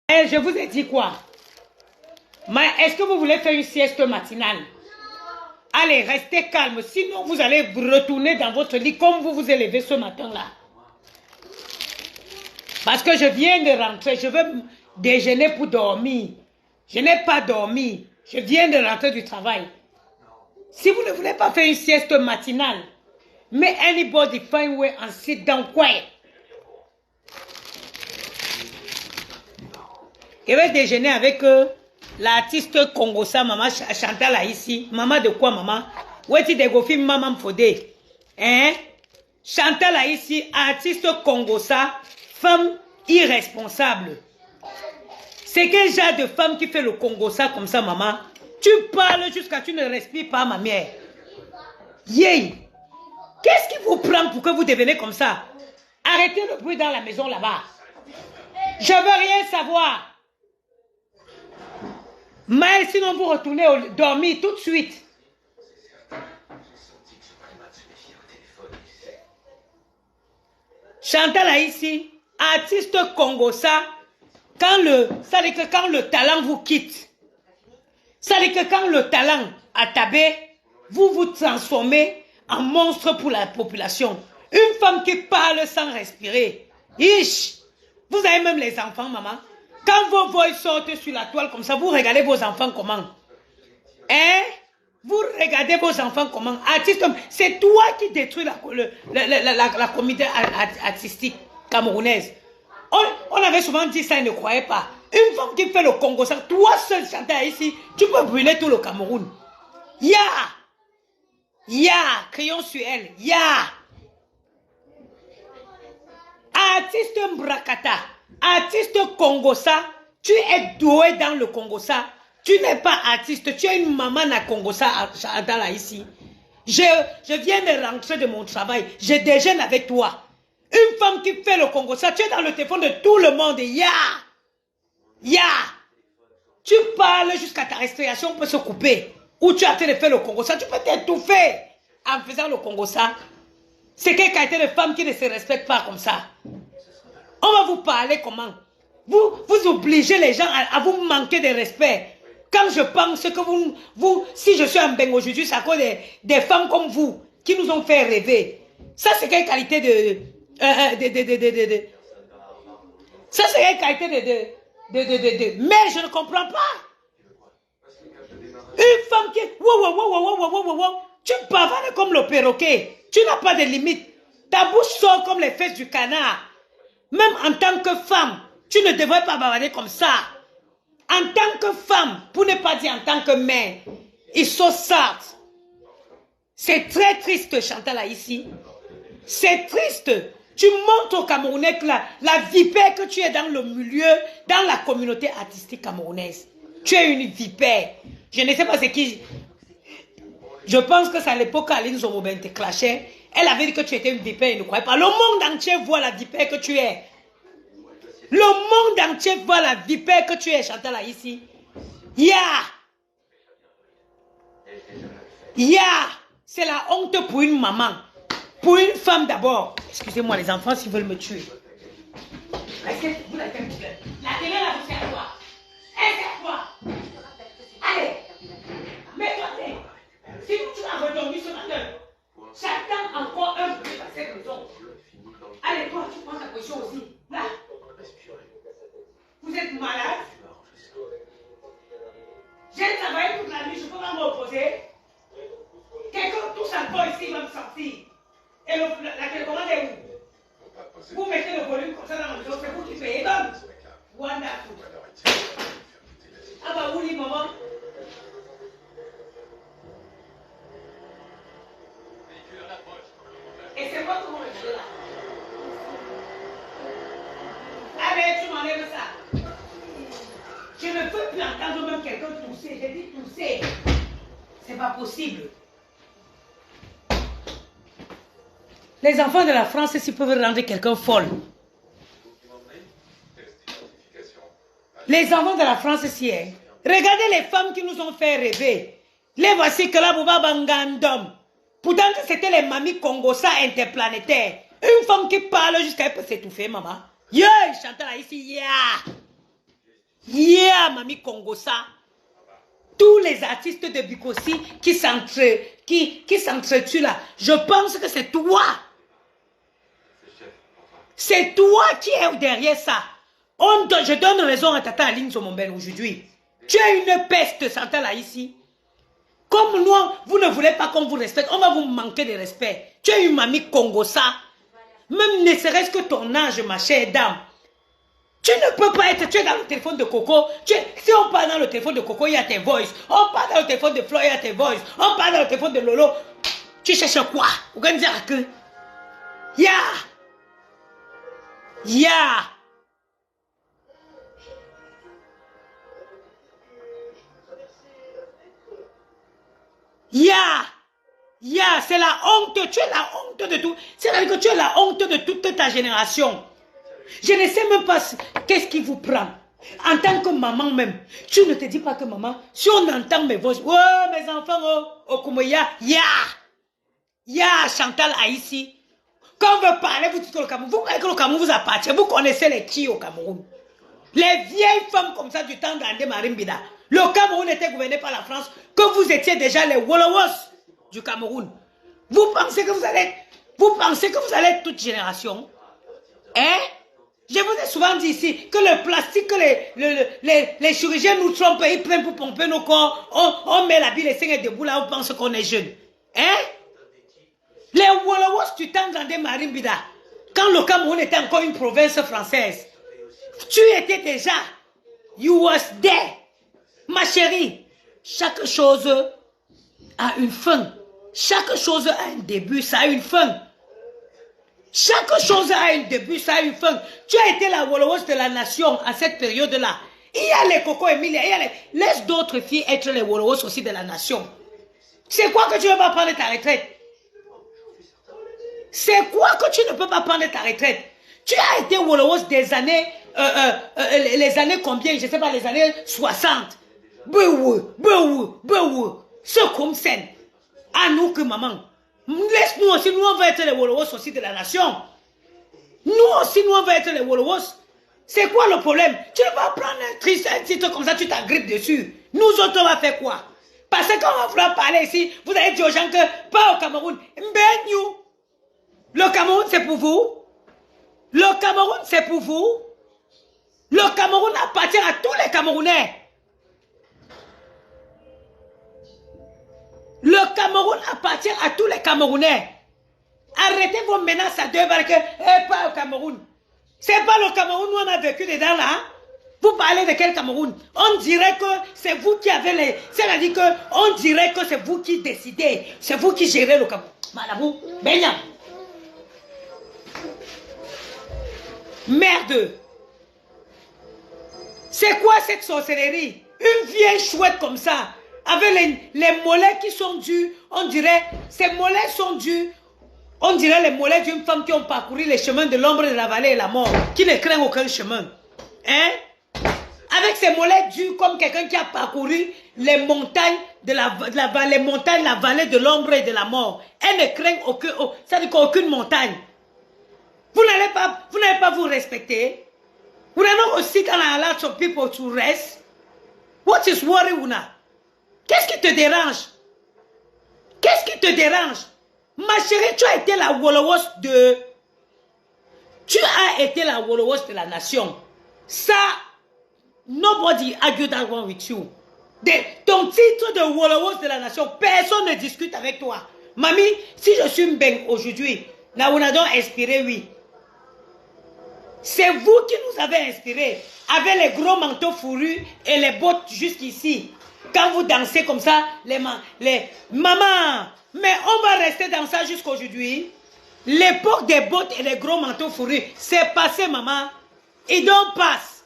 Eh, je vous ai dit quoi? Mais est-ce que vous voulez faire une sieste matinale? Allez, restez calme, sinon vous allez retourner dans votre lit comme vous vous élevez ce matin-là. Parce que je viens de rentrer, je veux déjeuner pour dormir. Je n'ai pas dormi, je viens de rentrer du travail. Si vous ne voulez pas faire une sieste matinale, may anybody find way and sit down quiet. Je vais déjeuner avec l'artiste Congosa, maman Chantal ici. Maman de quoi, maman? Où est-il des gofis, maman Fodé? Hein? Chantal ici, artiste Congosa, femme irresponsable. C'est quel genre de femme qui fait le Congosa comme ça, maman? Tu parles jusqu'à tu ne respires pas, ma mère. Yay! Qu'est-ce qui vous prend pour que vous devenez comme ça? Arrêtez le bruit dans la maison là-bas. Je veux rien savoir. Mais sinon vous retournez dormir tout de suite. Chantal ici, artiste Congosa, ça dit que quand le talent vous quitte, ça dit que quand le talent a tabé, vous vous transformez en monstre pour la population. Une femme qui parle sans respirer. Ish! Vous avez même les enfants, maman. Quand vos voix sortent sur la toile comme ça, vous regardez vos enfants comment? Hein? Vous regardez vos enfants comment? Artiste, c'est toi qui détruis la communauté artistique camerounaise. On avait souvent dit ça et ne croyait pas. Une femme qui fait le Congo, ça, toi seul chanter ici, tu peux brûler tout le Cameroun. Ya! Ya! Crions sur elle. Ya! Artiste Mbrakata, artiste Congosa, tu es doué dans le Congosa. Tu n'es pas artiste, tu es une maman à Congosa, Chantal ici. Je viens de rentrer de mon travail, je déjeune avec toi. Une femme qui fait le Congosa, tu es dans le téléphone de tout le monde. Ya! Ya! Tu parles jusqu'à ta respiration peut se couper. Ou tu as été de faire le Congosa, tu peux t'étouffer en faisant le Congosa. C'est quelle qualité de femme qui ne se respecte pas comme ça? On va vous parler comment? Vous obligez les gens à vous manquer de respect. Quand je pense que si je suis un ben aujourd'hui, c'est à cause des femmes comme vous qui nous ont fait rêver. Ça, c'est quelle qualité ça, c'est quelle qualité mais je ne comprends pas. Une femme qui... Tu bavardes comme le perroquet. Tu n'as pas de limite. Ta bouche sort comme les fesses du canard. Même en tant que femme, tu ne devrais pas bavarder comme ça. En tant que femme, pour ne pas dire en tant que mère, ils sont sad. C'est très triste, Chantal, ici. C'est triste. Tu montres aux Camerounais que la vipère que tu es dans le milieu, dans la communauté artistique camerounaise. Tu es une vipère. Je ne sais pas c'est qui... Je pense que c'est à l'époque Aline Zomobin te clashait. Elle avait dit que tu étais une vipère, elle ne croyait pas. Le monde entier voit la vipère que tu es. Le monde entier voit la vipère que tu es, Chantal, ici. Ya! Ya! C'est la honte pour une maman. Pour une femme d'abord. Excusez-moi les enfants s'ils veulent me tuer. La télé là, c'est à toi. C'est à toi. Allez! Mets-toi. Si tu as redormi ce matin, j'attends encore un peu à cette maison. Allez, toi, tu prends ta position aussi. Là. Vous êtes malade? J'ai travaillé toute la nuit, je peux pas m'opposer. Quelqu'un touche encore ici, il va me sortir. Et la télécommande est où? Vous mettez le volume comme ça dans la maison, c'est vous qui payez. Donc, wonderful. Ah bah oui, maman. Et c'est quoi que vous regardez là? Allez, tu m'enlèves ça. Je ne peux plus entendre même quelqu'un tousser. J'ai dit tousser. C'est pas possible. Les enfants de la France, s'ils peuvent rendre quelqu'un folle. Les enfants de la France, si, hein. Regardez les femmes qui nous ont fait rêver. Les voici que là, Bouba Bangandom. Pourtant, c'était les mamies Congosa interplanétaires. Une femme qui parle jusqu'à elle peut s'étouffer, maman. Yeah, Chantal ici, yeah. Y'a Mami Congosa. Tous les artistes de Bikossi qui s'entretuent là. Je pense que c'est toi. C'est toi qui es derrière ça. Je donne raison à Tata Aline Zomombel aujourd'hui. Tu as une peste, Santa là ici. Comme nous, vous ne voulez pas qu'on vous respecte, on va vous manquer de respect. Tu as une Mamie Congosa. Même ne serait-ce que ton âge, ma chère dame. Tu ne peux pas être, tu es dans le téléphone de Coco. Si on parle dans le téléphone de Coco, il y a tes voices. On parle dans le téléphone de Flo, il y a tes voices. On parle dans le téléphone de Lolo. Tu cherches quoi? Vous allez dire que Ya. C'est la honte. Tu es la honte de tout. C'est-à-dire que tu es la honte de toute ta génération. Je ne sais même pas qu'est-ce qui vous prend. En tant que maman même, tu ne te dis pas que maman, si on entend mes voix, oh mes enfants, oh comme Chantal Haïssi. Quand on veut parler, vous dites que le Cameroun, vous croyez que le Cameroun vous appartient, vous connaissez les qui au Cameroun. Les vieilles femmes comme ça du temps d'Andé Marimbida. Le Cameroun était gouverné par la France, que vous étiez déjà les Wolowos du Cameroun. Vous pensez que vous allez être toute génération? Hein? Je vous ai souvent dit ici que le plastique que les chirurgiens nous trompent, ils prennent pour pomper nos corps, on met la bille, les seins debout là, on pense qu'on est jeune. Hein? Les Wolowos du temps d'Andé Marimbida, quand le Cameroun était encore une province française, tu étais déjà, you was there. Ma chérie, chaque chose a une fin. Chaque chose a un début, ça a une fin. Chaque chose a un début, ça a une fin. Tu as été la Wolowos de la nation à cette période-là. Il y a les Coco Emilia, laisse d'autres filles être les Wolowos aussi de la nation. C'est quoi que tu ne peux pas prendre ta retraite? C'est quoi que tu ne peux pas prendre ta retraite? Tu as été Wolowos des années, les années combien? Je ne sais pas, les années 60. Ce comme scène. À nous que maman. Laisse-nous aussi, nous on va être les Wolowos aussi de la nation. Nous aussi, nous on va être les Wolowos. C'est quoi le problème? Tu ne vas pas prendre un titre comme ça, tu t'agrippes dessus. Nous autres, on va faire quoi? Parce que quand on va vouloir parler ici, vous allez dire aux gens que, pas au Cameroun, le Cameroun c'est pour vous. Le Cameroun c'est pour vous. Le Cameroun appartient à tous les Camerounais. Le Cameroun appartient à tous les Camerounais. Arrêtez vos menaces à deux balles que pas au Cameroun. C'est pas le Cameroun où on a vécu dedans là. Vous parlez de quel Cameroun? On dirait que c'est vous qui avez les... C'est-à-dire que on dirait que c'est vous qui décidez. C'est vous qui gérez le Cameroun. Malabou, Benya. Merde. C'est quoi cette sorcellerie? Une vieille chouette comme ça, avec les mollets qui sont dus, on dirait, ces mollets sont dus, on dirait les mollets d'une femme qui ont parcouru les chemins de l'ombre de la vallée et la mort, qui ne craignent aucun chemin. Hein? Avec ces mollets dus comme quelqu'un qui a parcouru les montagnes la vallée de l'ombre et de la mort. Elle ne craignent aucune montagne. Vous n'allez pas vous respecter. Vous n'allez aussi quand I allow some people to rest. What is worry, Una? Qu'est-ce qui te dérange? Qu'est-ce qui te dérange? Ma chérie, tu as été la Wolowos de... Tu as été la Wolowos de la nation. Ça, nobody argue that one with you. Ton titre de Wolowos de la nation, personne ne discute avec toi. Mamie, si je suis Mbeng aujourd'hui, Naounadon inspiré, oui. C'est vous qui nous avez inspirés, avec les gros manteaux fourrus et les bottes jusqu'ici. Quand vous dansez comme ça, maman, mais on va rester dans ça jusqu'aujourd'hui. L'époque des bottes et des gros manteaux fourrus, c'est passé, maman. It don't pass.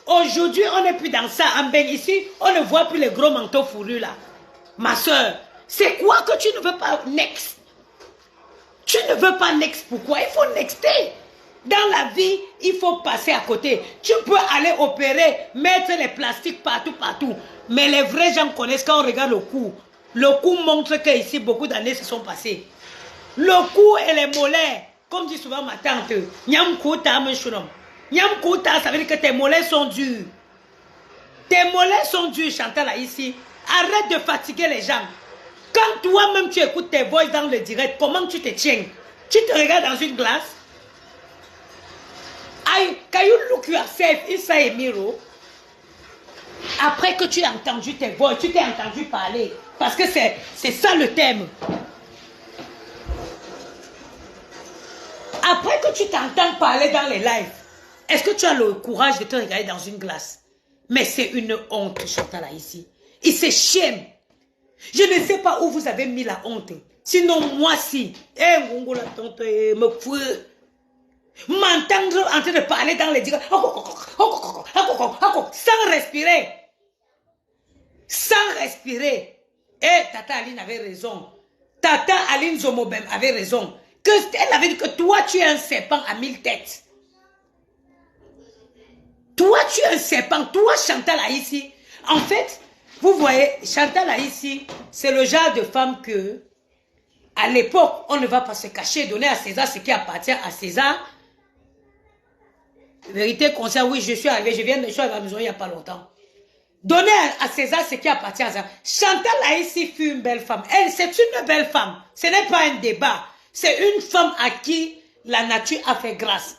Aujourd'hui, on n'est plus dans ça. En Beng, ici, on ne voit plus les gros manteaux fourrus là. Ma soeur, c'est quoi que tu ne veux pas next? Tu ne veux pas next, pourquoi? Il faut nexter. Dans la vie, il faut passer à côté. Tu peux aller opérer, mettre les plastiques partout. Mais les vrais gens connaissent quand on regarde le cou. Le cou montre qu'ici, beaucoup d'années se sont passées. Le cou et les mollets, comme dit souvent ma tante, Nyam kouta, ça veut dire que tes mollets sont durs. Tes mollets sont durs, Chantal, là, ici. Arrête de fatiguer les gens. Quand toi-même tu écoutes tes voix dans le direct, comment tu te tiens? Tu te regardes dans une glace? Can you look yourself inside a mirror? Après que tu as entendu tes voix, tu t'es entendu parler. Parce que c'est ça le thème. Après que tu t'entends parler dans les lives, est-ce que tu as le courage de te regarder dans une glace? Mais c'est une honte, Chantal, là, ici. Il se shame. Je ne sais pas où vous avez mis la honte. Sinon, moi, si. M'entendre en train de parler dans les directs. Sans respirer. Sans respirer. Tata Aline avait raison. Tata Aline Zomobem avait raison. Elle avait dit que toi, tu es un serpent à 1000 têtes. Toi, tu es un serpent. Toi, Chantal, là, ici. En fait, vous voyez, Chantal, là, ici, c'est le genre de femme que, à l'époque, on ne va pas se cacher, donner à César ce qui appartient à César. Vérité consciente, oui, je suis arrivé à la maison il n'y a pas longtemps. Donner à César ce qui appartient à César. Chantal, là, ici, fut une belle femme. Elle, c'est une belle femme. Ce n'est pas un débat. C'est une femme à qui la nature a fait grâce.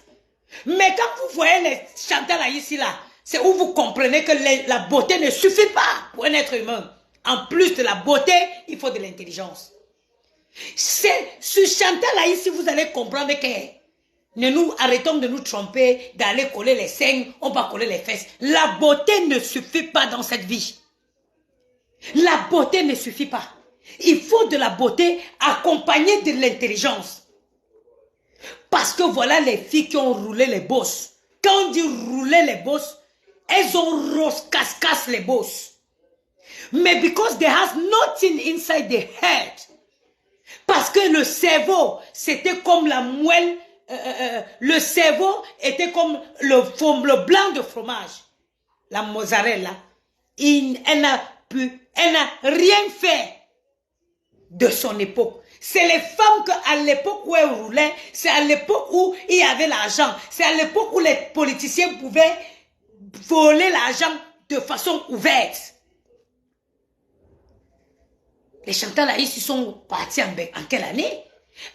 Mais quand vous voyez les Chantal là, ici, là, c'est où vous comprenez que la beauté ne suffit pas pour un être humain. En plus de la beauté, il faut de l'intelligence. C'est sur Chantal là, ici, vous allez comprendre que ne nous arrêtons de nous tromper, d'aller coller les seins, on va coller les fesses. La beauté ne suffit pas dans cette vie. La beauté ne suffit pas. Il faut de la beauté accompagnée de l'intelligence. Parce que voilà les filles qui ont roulé les bosses. Quand on dit rouler les bosses, elles ont rose-casse les bosses. Mais because there has nothing inside the head. Parce que le cerveau, c'était comme la moelle. Le cerveau était comme le blanc de fromage. La mozzarella. Elle n'a rien fait de son époque. C'est les femmes qu'à l'époque où elles roulaient, c'est à l'époque où il y avait l'argent, c'est à l'époque où les politiciens pouvaient voler l'argent de façon ouverte. Les Chantal là, ils sont partis en quelle année?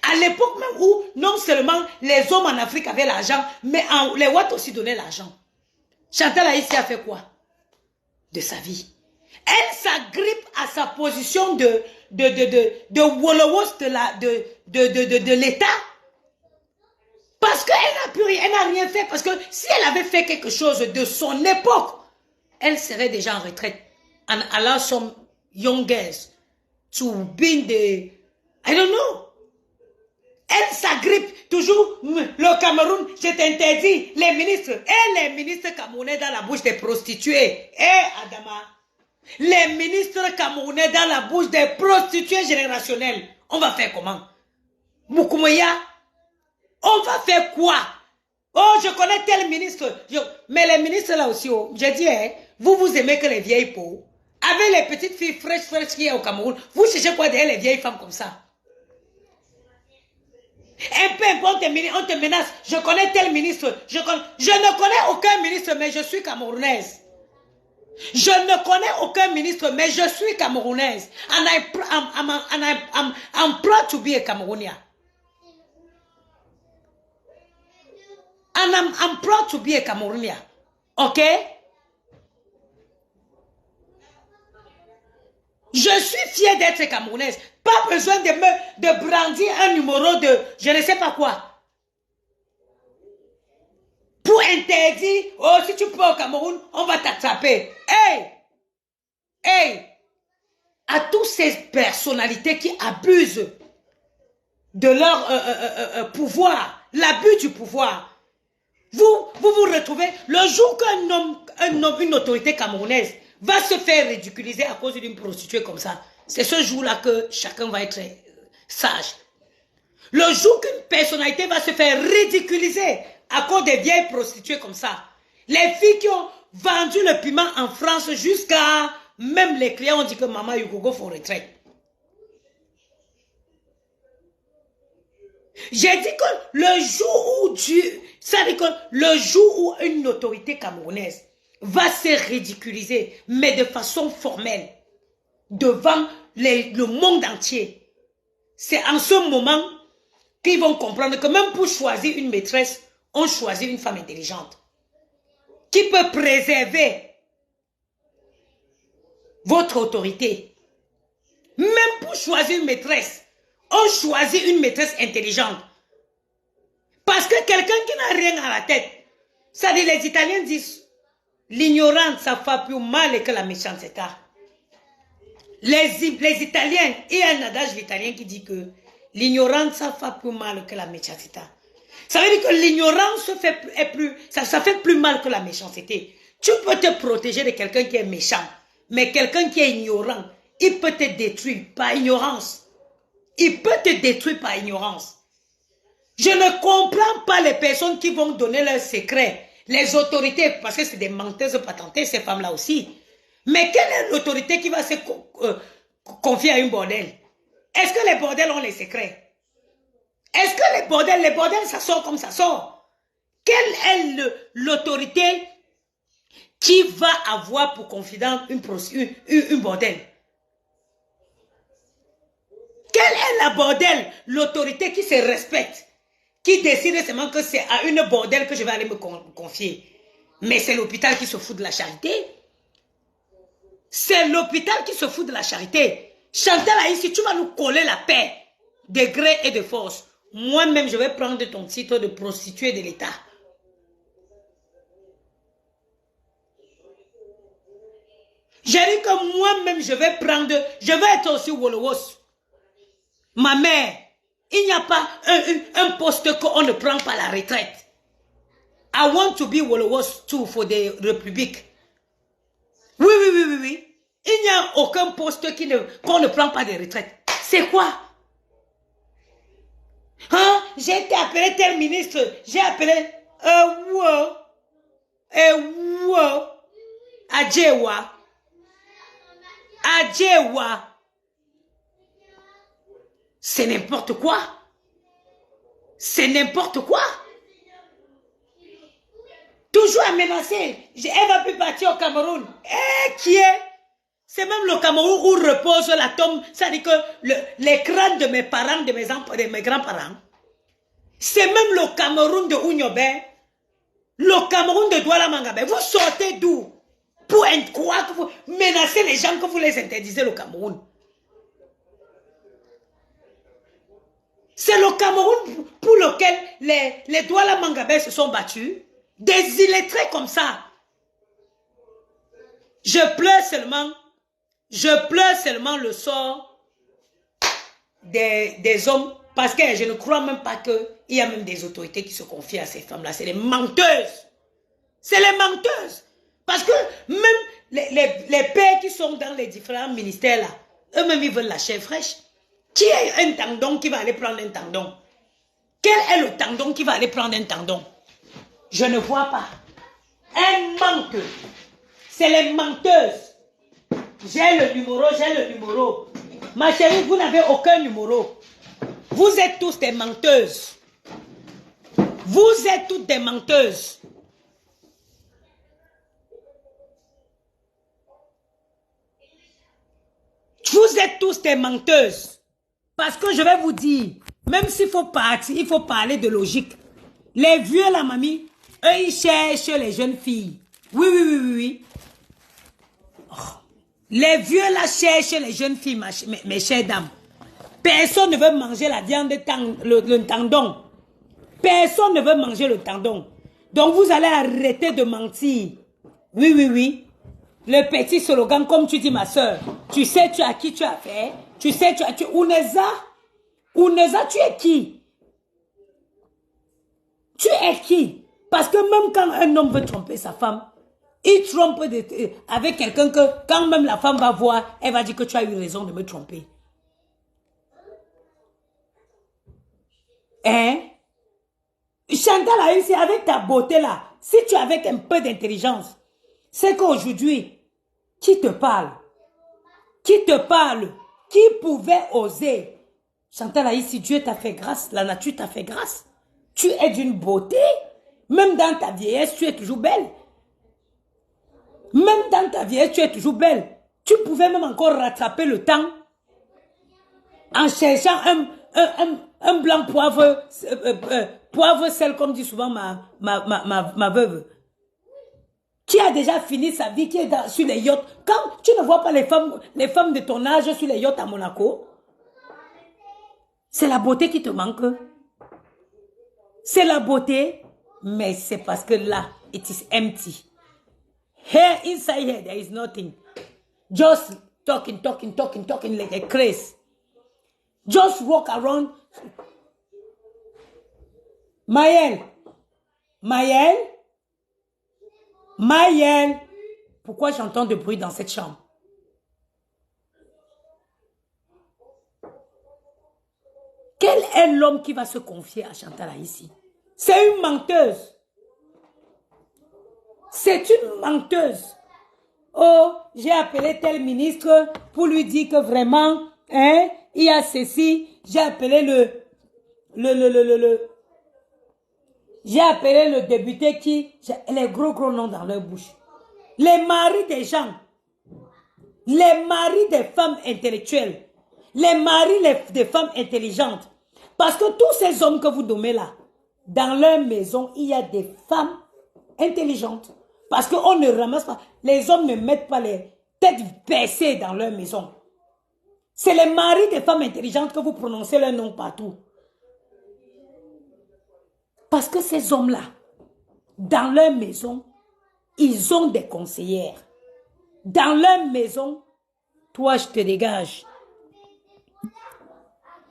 À l'époque même où non seulement les hommes en Afrique avaient l'argent, mais les Ouatt aussi donnaient l'argent. Chantal là, ici a fait quoi? De sa vie. Elle s'agrippe à sa position de Wolowos de l'État. Parce qu'elle n'a plus rien, elle n'a rien fait. Parce que si elle avait fait quelque chose de son époque, elle serait déjà en retraite. And allow some young girls to be the, I don't know. Elle s'agrippe toujours. Le Cameroun, je t'interdis. Les ministres, les ministres camerounais dans la bouche des prostituées. Adama. Les ministres camerounais dans la bouche des prostituées générationnelles. On va faire comment? Moukoumouya, on va faire quoi? Oh, je connais tel ministre. Mais les ministres là aussi, oh, j'ai dit, vous aimez que les vieilles peaux. Avec les petites filles fraîches qui est au Cameroun, vous cherchez quoi derrière les vieilles femmes comme ça? Un peu importe, on te menace. Je connais tel ministre. Je ne connais aucun ministre, mais je suis camerounaise. Je ne connais aucun ministre, mais je suis camerounaise. And I'm proud to be a Cameroonian. And I'm proud to be a Cameroonian. Ok? Je suis fière d'être camerounaise. Pas besoin de brandir un numéro de je ne sais pas quoi. Pour interdire, oh, si tu peux au Cameroun, on va t'attraper. Hey! À toutes ces personnalités qui abusent de leur pouvoir, l'abus du pouvoir, vous retrouvez le jour une autorité camerounaise va se faire ridiculiser à cause d'une prostituée comme ça. C'est ce jour-là que chacun va être sage. Le jour qu'une personnalité va se faire ridiculiser à cause des vieilles prostituées comme ça. Les filles qui ont vendu le piment en France jusqu'à... Même les clients ont dit que maman, you go for retraite. J'ai dit que le jour où le jour où une autorité camerounaise va se ridiculiser, mais de façon formelle, devant le monde entier. C'est en ce moment qu'ils vont comprendre que même pour choisir une maîtresse, on choisit une femme intelligente, qui peut préserver votre autorité. Même pour choisir une maîtresse, on choisit une maîtresse intelligente. Parce que quelqu'un qui n'a rien à la tête, ça dit, les Italiens disent, l'ignorance, ça fait plus mal que la méchanceté. Les Italiens, il y a un adage italien qui dit que l'ignorance, ça fait plus mal que la méchanceté. Ça veut dire que l'ignorance ça fait plus mal que la méchanceté. Tu peux te protéger de quelqu'un qui est méchant, mais quelqu'un qui est ignorant, il peut te détruire par ignorance. Il peut te détruire par ignorance. Je ne comprends pas les personnes qui vont donner leurs secrets, les autorités, parce que c'est des menteuses patentées, ces femmes-là aussi. Mais quelle est l'autorité qui va se confier à une bordel? Est-ce que les bordels ont les secrets? Est-ce que les bordels, ça sort comme ça sort? Quelle est l'autorité qui va avoir pour confident une bordel? Quelle est la bordel? L'autorité qui se respecte, qui décide seulement que c'est à une bordel que je vais aller me confier. Mais c'est l'hôpital qui se fout de la charité. C'est l'hôpital qui se fout de la charité. Chantal ici, tu vas nous coller la paix, de gré et de force. Moi-même, je vais prendre ton titre de prostituée de l'État. J'ai dit que moi-même, je vais être aussi Wolowos. Ma mère, il n'y a pas un poste qu'on ne prend pas la retraite. I want to be Wolowos too for the République. Oui. Il n'y a aucun poste qu'on ne prend pas de retraite. C'est quoi? Hein? J'ai été appelé tel ministre. J'ai appelé... Adjewa. C'est n'importe quoi. C'est n'importe quoi. Toujours à menacer. Elle va plus partir au Cameroun. Qui est? C'est même le Cameroun où repose la tombe. Ça dit que les crânes de mes parents, de mes grands-parents. C'est même le Cameroun de Ounyobe. Le Cameroun de Douala Mangabe. Vous sortez d'où? Pour croire que vous menacez les gens, que vous les interdisez le Cameroun. C'est le Cameroun pour lequel les Douala Mangabe se sont battus. Des illettrés comme ça. Je pleure seulement le sort des hommes, parce que je ne crois même pas qu'il y a même des autorités qui se confient à ces femmes-là. C'est les menteuses. C'est les menteuses. Parce que même les pères qui sont dans les différents ministères là, eux-mêmes ils veulent la chair fraîche. Qui est un tendon qui va aller prendre un tendon? Quel est le tendon qui va aller prendre un tendon? Je ne vois pas. Un manque. C'est les menteuses. J'ai le numéro. Ma chérie, vous n'avez aucun numéro. Vous êtes tous des menteuses. Vous êtes toutes des menteuses. Vous êtes tous des menteuses. Parce que je vais vous dire, même s'il faut partir, il faut parler de logique. Les vieux, la mamie, eux, ils cherchent les jeunes filles. Oui. Oh. Les vieux, là, cherchent les jeunes filles, mes chères dames. Personne ne veut manger la viande, le tendon. Personne ne veut manger le tendon. Donc, vous allez arrêter de mentir. Oui. Le petit slogan, comme tu dis, ma soeur. Tu sais, tu as qui tu as fait. Tu sais, tu as... Ouneza, tu es qui? Tu es qui? Parce que même quand un homme veut tromper sa femme, il trompe avec quelqu'un que quand même la femme va voir, elle va dire que tu as eu raison de me tromper. Hein? Chantal a eu, avec ta beauté là, si tu avais un peu d'intelligence, c'est qu'aujourd'hui, qui te parle? Qui te parle? Qui pouvait oser? Chantal a ici, Dieu t'a fait grâce, la nature t'a fait grâce. Tu es d'une beauté, même dans ta vieillesse, tu es toujours belle. Même dans ta vieillesse, tu es toujours belle. Tu pouvais même encore rattraper le temps en cherchant un blanc poivre, poivre sel, comme dit souvent ma veuve. Qui a déjà fini sa vie, qui est sur les yachts. Quand tu ne vois pas les femmes de ton âge sur les yachts à Monaco, c'est la beauté qui te manque. C'est la beauté, mais c'est parce que là, it is empty. Here, inside here, there is nothing. Just talking like a crazy. Just walk around. Mayel. Pourquoi j'entends de bruit dans cette chambre? Quel est l'homme qui va se confier à Chantal ici? C'est une menteuse. C'est une menteuse. Oh, j'ai appelé tel ministre pour lui dire que vraiment, hein, il y a ceci. J'ai appelé j'ai appelé le député qui, les gros noms dans leur bouche. Les maris des gens, les maris des femmes intellectuelles, les maris des femmes intelligentes. Parce que tous ces hommes que vous nommez là, dans leur maison, il y a des femmes intelligentes. Parce qu'on ne ramasse pas, les hommes ne mettent pas les têtes baissées dans leur maison. C'est les maris des femmes intelligentes que vous prononcez leur nom partout. Parce que ces hommes-là, dans leur maison, ils ont des conseillères. Dans leur maison, toi, je te dégage.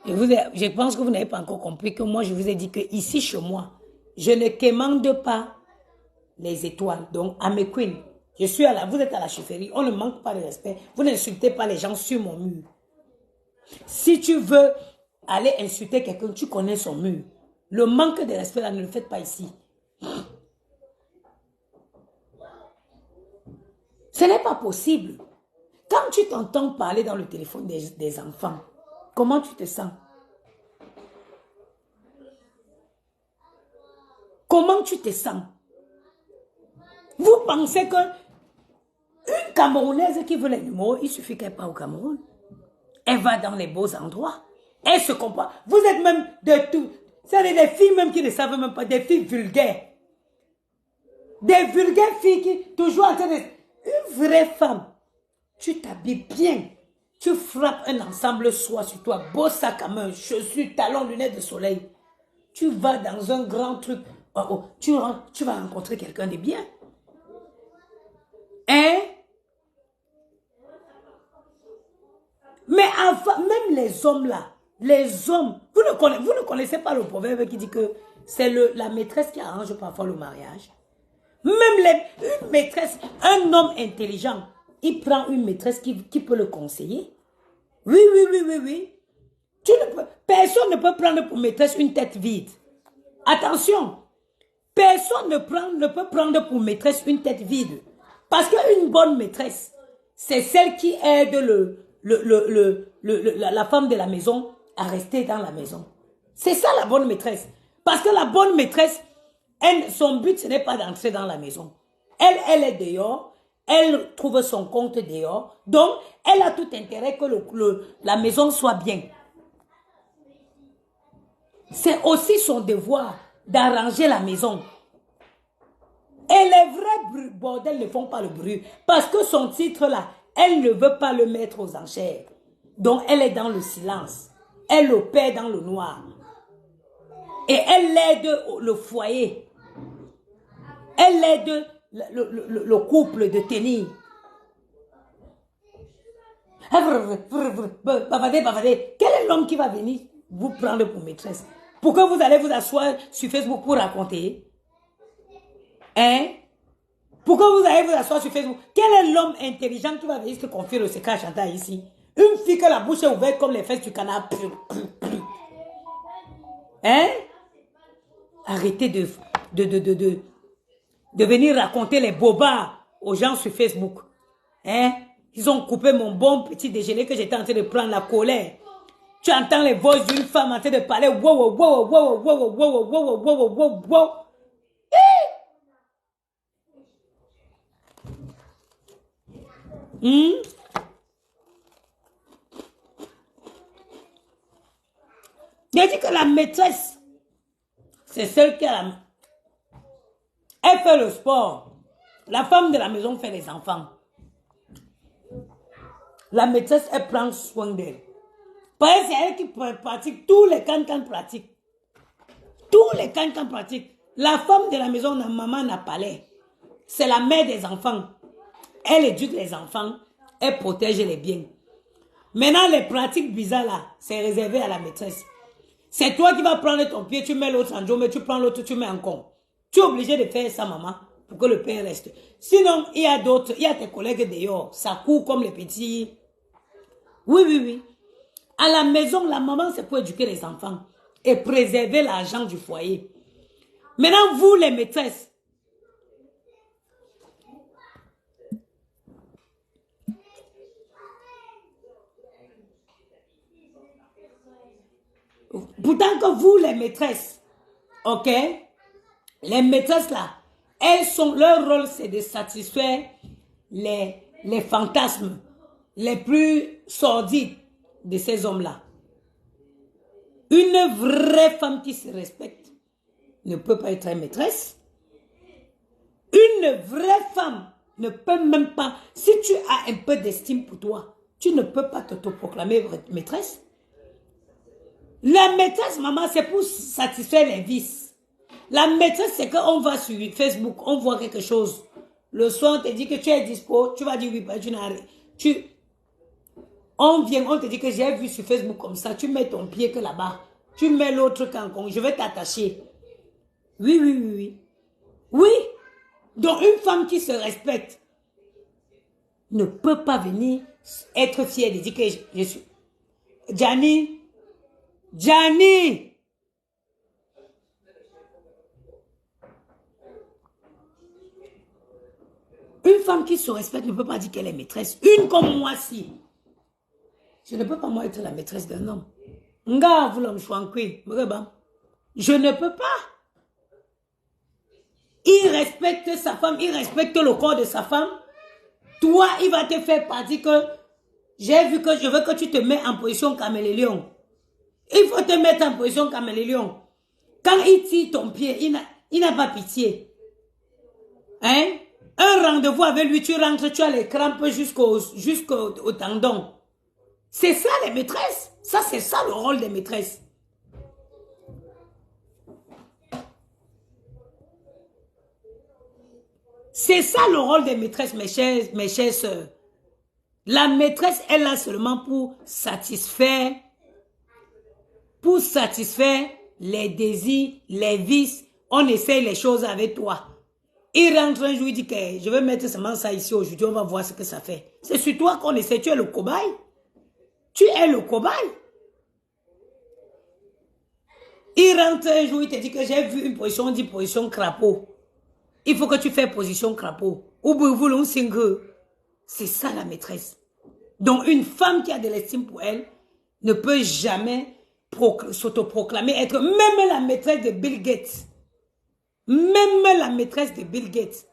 Je pense que vous n'avez pas encore compris que moi, je vous ai dit que ici, chez moi, je ne commande pas les étoiles. Donc, à mes queens, vous êtes à la chefferie, on ne manque pas de respect. Vous n'insultez pas les gens sur mon mur. Si tu veux aller insulter quelqu'un, tu connais son mur. Le manque de respect, là, ne le faites pas ici. Ce n'est pas possible. Quand tu t'entends parler dans le téléphone des enfants, comment tu te sens? Comment tu te sens? Vous pensez que une Camerounaise qui veut les numéros, il suffit qu'elle part au Cameroun. Elle va dans les beaux endroits. Elle se comprend. Vous êtes même de tout. C'est des filles même qui ne savent même pas, des filles vulgaires. Des vulgaires filles qui, toujours en train de... Une vraie femme, tu t'habilles bien. Tu frappes un ensemble soie sur toi, beau sac à main, chaussures, talons, lunettes de soleil. Tu vas dans un grand truc. Tu vas rencontrer quelqu'un de bien. Hein? Mais avant, même les hommes là, les hommes, vous ne connaissez pas le proverbe qui dit que c'est la maîtresse qui arrange parfois le mariage. Même une maîtresse, un homme intelligent, il prend une maîtresse qui peut le conseiller. Oui. Personne ne peut prendre pour maîtresse une tête vide. Attention, personne ne peut prendre pour maîtresse une tête vide. Parce qu'une bonne maîtresse, c'est celle qui aide la femme de la maison à rester dans la maison. C'est ça la bonne maîtresse. Parce que la bonne maîtresse, son but, ce n'est pas d'entrer dans la maison. Elle est dehors, elle trouve son compte dehors. Donc, elle a tout intérêt que la maison soit bien. C'est aussi son devoir d'arranger la maison. Et les vrais bordels ne font pas le bruit. Parce que son titre là, elle ne veut pas le mettre aux enchères. Donc, elle est dans le silence. Elle opère dans le noir. Et elle aide le foyer. Elle aide le couple de tenir. Bavardez. Quel est l'homme qui va venir vous prendre pour maîtresse? Pour que vous allez vous asseoir sur Facebook pour raconter? Hein? Pourquoi vous allez vous asseoir sur Facebook? Quel est l'homme intelligent qui va venir se confier le secret à Chantal ici? Une fille que la bouche est ouverte comme les fesses du canard. Hein? Arrêtez de venir raconter les bobards aux gens sur Facebook. Hein? Ils ont coupé mon bon petit déjeuner que j'étais en train de prendre, la colère. Tu entends les voix d'une femme en train de parler. Hmm? J'ai dit que la maîtresse, c'est celle qui a elle fait le sport. La femme de la maison fait les enfants. La maîtresse, elle prend soin d'elle. Parce que c'est elle qui pratique tous les can-can pratiques. Tous les can-can pratiques. La femme de la maison, la maman n'a pas l'air. C'est la mère des enfants. Elle éduque les enfants. Elle protège les biens. Maintenant, les pratiques bizarres là, c'est réservé à la maîtresse. C'est toi qui vas prendre ton pied, tu mets l'autre en dos, mais tu prends l'autre, tu mets en con. Tu es obligé de faire ça, maman, pour que le père reste. Sinon, il y a d'autres, il y a tes collègues dehors, ça court comme les petits. Oui, oui, oui. À la maison, la maman, c'est pour éduquer les enfants et préserver l'argent du foyer. Maintenant, vous, les maîtresses, pourtant que vous, les maîtresses, ok, les maîtresses là, elles sont, leur rôle, c'est de satisfaire les fantasmes les plus sordides de ces hommes-là. Une vraie femme qui se respecte ne peut pas être une maîtresse. Une vraie femme ne peut même pas, si tu as un peu d'estime pour toi, tu ne peux pas te proclamer maîtresse. La maîtresse, maman, c'est pour satisfaire les vices. La maîtresse, c'est qu'on va sur Facebook, on voit quelque chose. Le soir, on te dit que tu es dispo, tu vas dire oui, tu n'as rien. On vient, on te dit que j'ai vu sur Facebook comme ça, tu mets ton pied que là-bas. Tu mets l'autre cancon, je vais t'attacher. Oui, oui, oui, oui. Oui. Donc, une femme qui se respecte ne peut pas venir être fière de dire que je suis... Gianni. Une femme qui se respecte ne peut pas dire qu'elle est maîtresse. Une comme moi, si. Je ne peux pas, moi, être la maîtresse d'un homme. Je ne peux pas. Il respecte sa femme, il respecte le corps de sa femme. Toi, il va te faire partie que j'ai vu que je veux que tu te mets en position caméléon. Il faut te mettre en position caméléon. Quand il tire ton pied, il n'a pas pitié. Hein? Un rendez-vous avec lui, tu rentres, tu as les crampes jusqu'au tendon. C'est ça les maîtresses. Ça, c'est ça le rôle des maîtresses. C'est ça le rôle des maîtresses, mes chères sœurs. La maîtresse est là seulement pour satisfaire les désirs, les vices. On essaye les choses avec toi. Il rentre un jour, il dit que je vais mettre seulement ça ici aujourd'hui, on va voir ce que ça fait. C'est sur toi qu'on essaie, tu es le cobaye. Tu es le cobaye. Il rentre un jour, il te dit que j'ai vu une position, on dit position crapaud. Il faut que tu fasses position crapaud. Ou c'est ça la maîtresse. Donc une femme qui a de l'estime pour elle ne peut jamais s'autoproclamer être même la maîtresse de Bill Gates. Même la maîtresse de Bill Gates.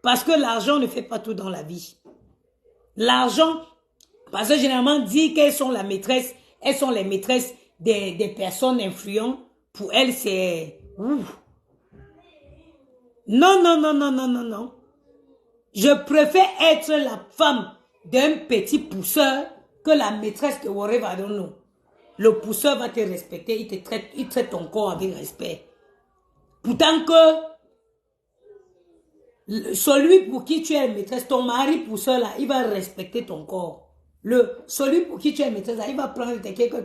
Parce que l'argent ne fait pas tout dans la vie. L'argent, parce que généralement dit qu'elles sont la maîtresse, elles sont les maîtresses des personnes influentes. Pour elles, c'est... Non, non, non, non, non, non, non. Je préfère être la femme d'un petit pousseur que la maîtresse de Warren Adono. Le pousseur va te respecter, il traite ton corps avec respect. Pourtant que celui pour qui tu es maîtresse, ton mari pousseur là, il va respecter ton corps. Celui pour qui tu es maîtresse là, il va prendre tes quelques...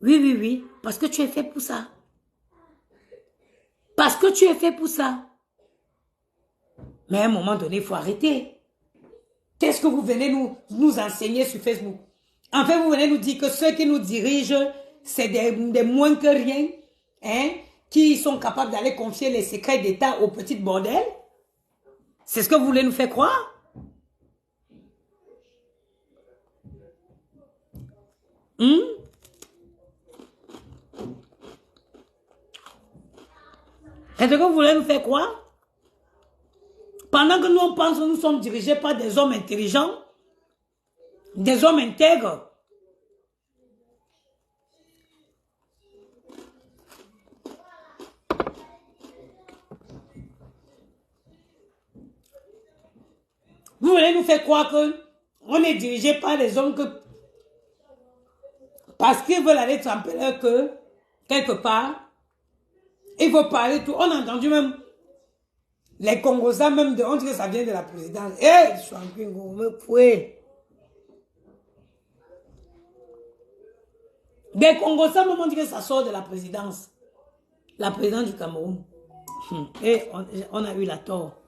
Oui, oui, oui, parce que tu es fait pour ça. Parce que tu es fait pour ça. Mais à un moment donné, il faut arrêter. Qu'est-ce que vous venez nous enseigner sur Facebook? En fait, vous venez nous dire que ceux qui nous dirigent, c'est des moins que rien, hein, qui sont capables d'aller confier les secrets d'État aux petites bordels. C'est ce que vous voulez nous faire croire? C'est ce que vous voulez nous faire croire? Pendant que nous, on pense que nous sommes dirigés par des hommes intelligents, des hommes intègres. Vous voulez nous faire croire que on est dirigé par des hommes que parce qu'ils veulent aller tremper leur queue quelque part, il faut parler tout. On a entendu même les Congolais même on dit que ça vient de la présidence. Eh, je suis en train de me fouer. Des Congolais même on dit que ça sort de la présidence. La présidence du Cameroun. Et on a eu la tort.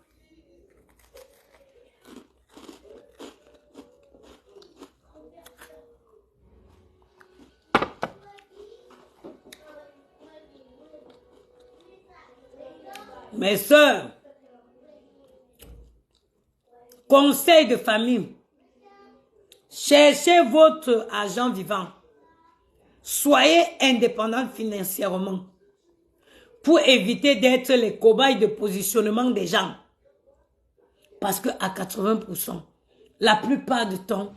Mes sœurs, conseil de famille, cherchez votre argent vivant. Soyez indépendants financièrement pour éviter d'être les cobayes de positionnement des gens. Parce qu'à 80%, la plupart du temps,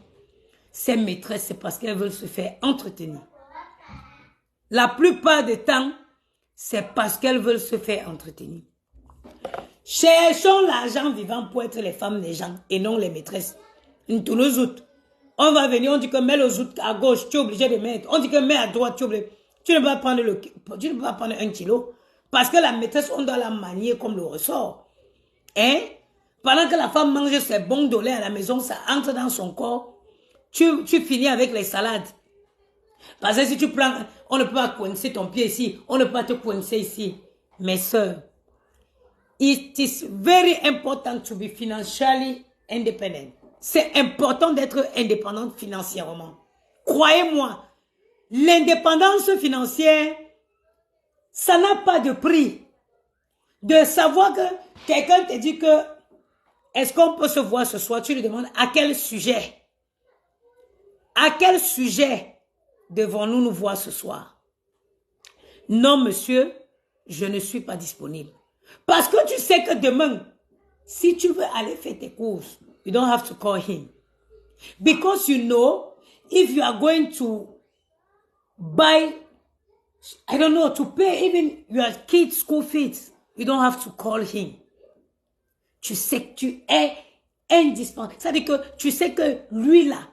ces maîtresses, c'est parce qu'elles veulent se faire entretenir. La plupart du temps, c'est parce qu'elles veulent se faire entretenir. Cherchons l'argent vivant pour être les femmes des gens et non les maîtresses. Une tourneuse. On va venir, on dit que mets le zout à gauche, tu es obligé de mettre. On dit que mets à droite, tu es obligé. Tu ne peux pas prendre un kilo. Parce que la maîtresse, on doit la manier comme le ressort. Hein? Pendant que la femme mange ses bons de lait à la maison, ça entre dans son corps. Tu finis avec les salades. Parce que si tu prends, on ne peut pas coincer ton pied ici. On ne peut pas te coincer ici. Mes soeurs, it is very important to be financially independent. C'est important d'être indépendante financièrement. Croyez-moi, l'indépendance financière, ça n'a pas de prix. De savoir que quelqu'un te dit que est-ce qu'on peut se voir ce soir? Tu lui demandes à quel sujet? À quel sujet devons-nous nous voir ce soir? Non, monsieur, je ne suis pas disponible. Parce que tu sais que demain, si tu veux aller faire tes courses, you don't have to call him. Because you know, if you are going to buy, I don't know, to pay even your kids' school fees, you don't have to call him. Tu sais que tu es indispensable. C'est-à-dire que tu sais que lui là,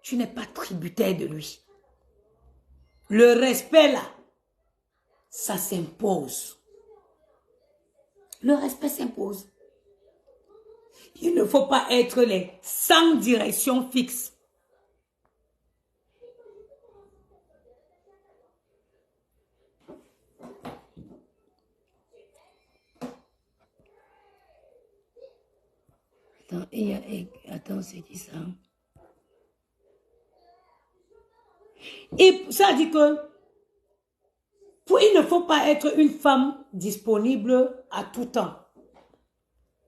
tu n'es pas tributaire de lui. Le respect là, ça s'impose. Le respect s'impose. Il ne faut pas être les sans direction fixe. Attends, c'est qui ça? Et ça dit que il ne faut pas être une femme disponible à tout temps.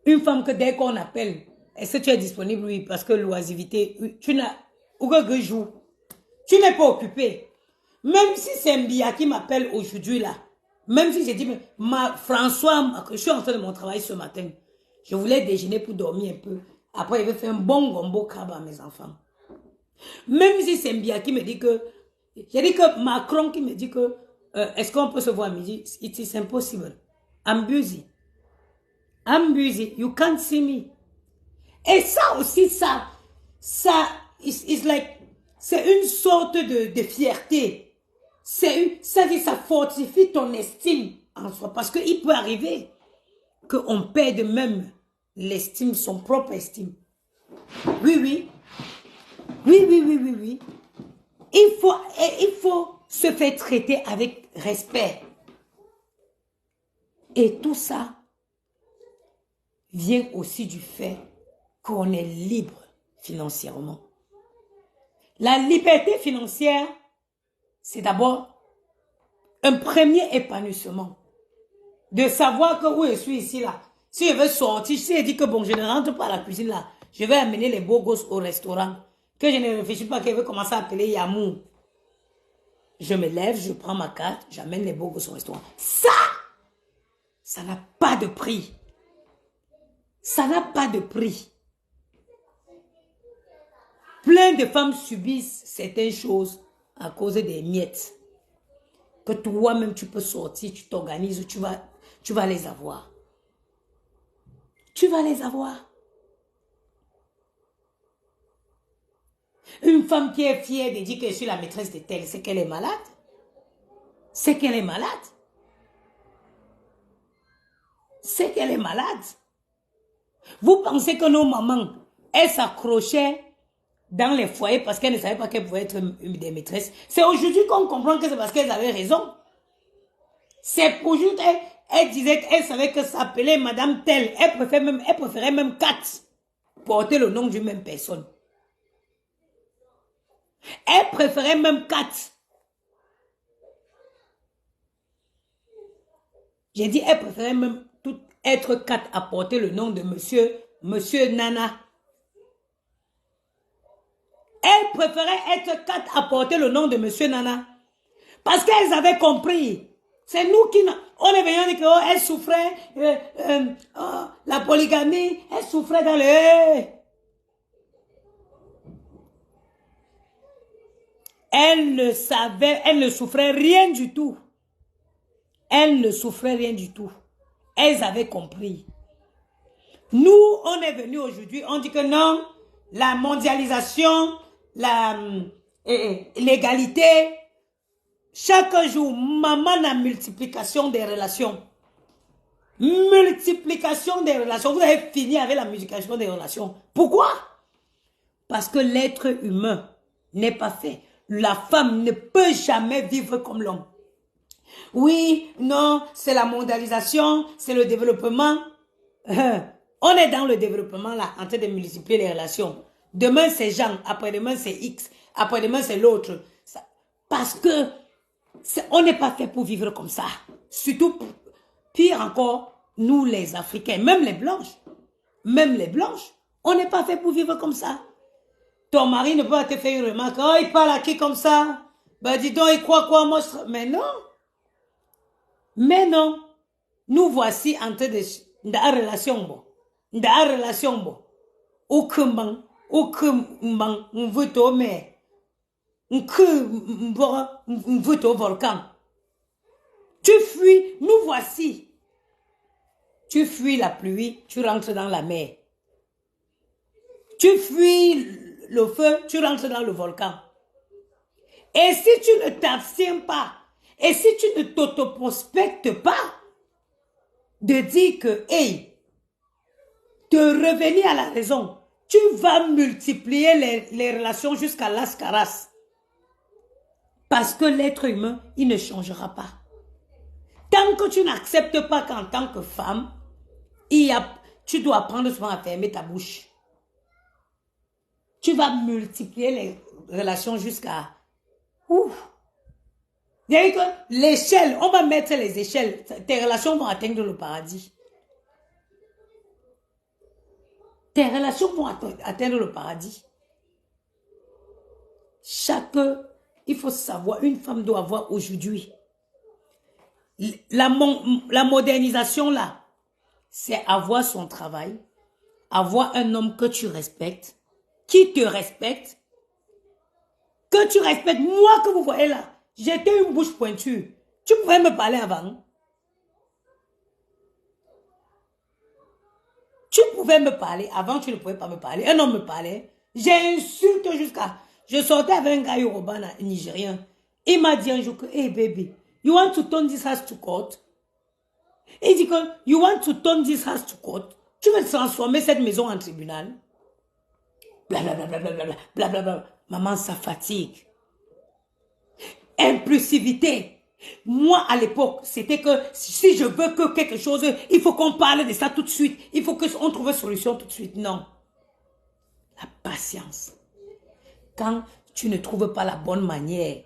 Une femme que dès qu'on appelle, est-ce que tu es disponible? Oui, parce que l'oisiveté, tu n'as aucun jour. Tu n'es pas occupé. Même si c'est Mbia qui m'appelle aujourd'hui là, même si j'ai dit, François, je suis en train de mon travail ce matin, je voulais déjeuner pour dormir un peu. Après, il veut faire un bon gombo crabe à mes enfants. Même si c'est Mbia qui me dit que, j'ai dit que Macron qui me dit que, est-ce qu'on peut se voir à midi? It is impossible. I'm busy. I'm busy. You can't see me. Et ça aussi, it's like, c'est une sorte de fierté. Ça fortifie ton estime en soi. Parce qu'il peut arriver qu'on perde même l'estime, son propre estime. Oui, oui. Oui, oui, oui, oui, oui. Il faut se faire traiter avec respect. Et tout ça vient aussi du fait qu'on est libre financièrement. La liberté financière, c'est d'abord un premier épanouissement. De savoir que où je suis ici, là. Si je veux sortir, si je dis que bon, je ne rentre pas à la cuisine, là, je vais amener les beaux gosses au restaurant. Que je ne réfléchis pas qu'elle veut commencer à appeler Yamou. Je me lève, je prends ma carte, j'amène les beaux gosses au restaurant. Ça n'a pas de prix. Ça n'a pas de prix. Plein de femmes subissent certaines choses à cause des miettes. Que toi-même tu peux sortir, tu t'organises, tu vas les avoir. Tu vas les avoir. Une femme qui est fière de dire que je suis la maîtresse de tel, c'est qu'elle est malade. C'est qu'elle est malade. C'est qu'elle est malade. Vous pensez que nos mamans, elles s'accrochaient dans les foyers parce qu'elles ne savaient pas qu'elles pouvaient être des maîtresses. C'est aujourd'hui qu'on comprend que c'est parce qu'elles avaient raison. C'est pour juste, elle disait qu'elle savait que s'appeler Madame telle. Elle préférait même 4 porter le nom d'une même personne. Elle préférait même 4. J'ai dit, elle préférait même être 4 à porter le nom de monsieur Nana. Elle préférait être 4 à porter le nom de monsieur Nana. Parce qu'elles avaient compris. C'est nous qui... On est venu dire qu'elle souffrait, la polygamie, elle souffrait dans le... Elle ne savait, elle ne souffrait rien du tout. Elle ne souffrait rien du tout. Elles avaient compris. Nous, on est venus aujourd'hui, on dit que non, la mondialisation, l'égalité, chaque jour, maman a multiplication des relations. Multiplication des relations. Vous avez fini avec la multiplication des relations. Pourquoi? Parce que l'être humain n'est pas fait. La femme ne peut jamais vivre comme l'homme. Oui, non, c'est la mondialisation, c'est le développement. On est dans le développement là, en train de multiplier les relations. Demain c'est Jean, après-demain c'est X, après-demain c'est l'autre. Parce que on n'est pas fait pour vivre comme ça. Surtout, pire encore, nous les Africains, même les blanches, on n'est pas fait pour vivre comme ça. Ton mari ne peut pas te faire une remarque, oh il parle à qui comme ça? Ben dis donc, il croit quoi moi? Mais non. Mais non. Nous voici en train de... Dans la relation, bon. Aucun on veut au mer. On veut au volcan. Tu fuis, nous voici. Tu fuis la pluie, tu rentres dans la mer. Tu fuis le feu, tu rentres dans le volcan. Et si tu ne t'abstiens pas, et si tu ne t'autoprospectes pas, de dire que, hey, de revenir à la raison, tu vas multiplier les relations jusqu'à l'ascaras. Parce que l'être humain, il ne changera pas. Tant que tu n'acceptes pas qu'en tant que femme, tu dois apprendre souvent à fermer ta bouche. Tu vas multiplier les relations jusqu'à... C'est-à-dire que l'échelle, on va mettre les échelles. Tes relations vont atteindre le paradis. Tes relations vont atteindre le paradis. Il faut savoir, une femme doit avoir aujourd'hui. La modernisation là, c'est avoir son travail, avoir un homme que tu respectes, qui te respecte, que tu respectes. Moi que vous voyez là, j'étais une bouche pointue. Tu pouvais me parler avant. Tu pouvais me parler. Avant, tu ne pouvais pas me parler. Un homme me parlait. J'ai insulté jusqu'à... Je sortais avec un gars yoruba nigérien. Il m'a dit un jour que, hey baby, you want to turn this house to court? Il dit que, you want to turn this house to court? Tu veux transformer cette maison en tribunal? Blablabla, blablabla, blablabla. Maman, ça fatigue. Impulsivité. Moi, à l'époque, c'était que si je veux que quelque chose, il faut qu'on parle de ça tout de suite. Il faut qu'on trouve une solution tout de suite. Non. La patience. Quand tu ne trouves pas la bonne manière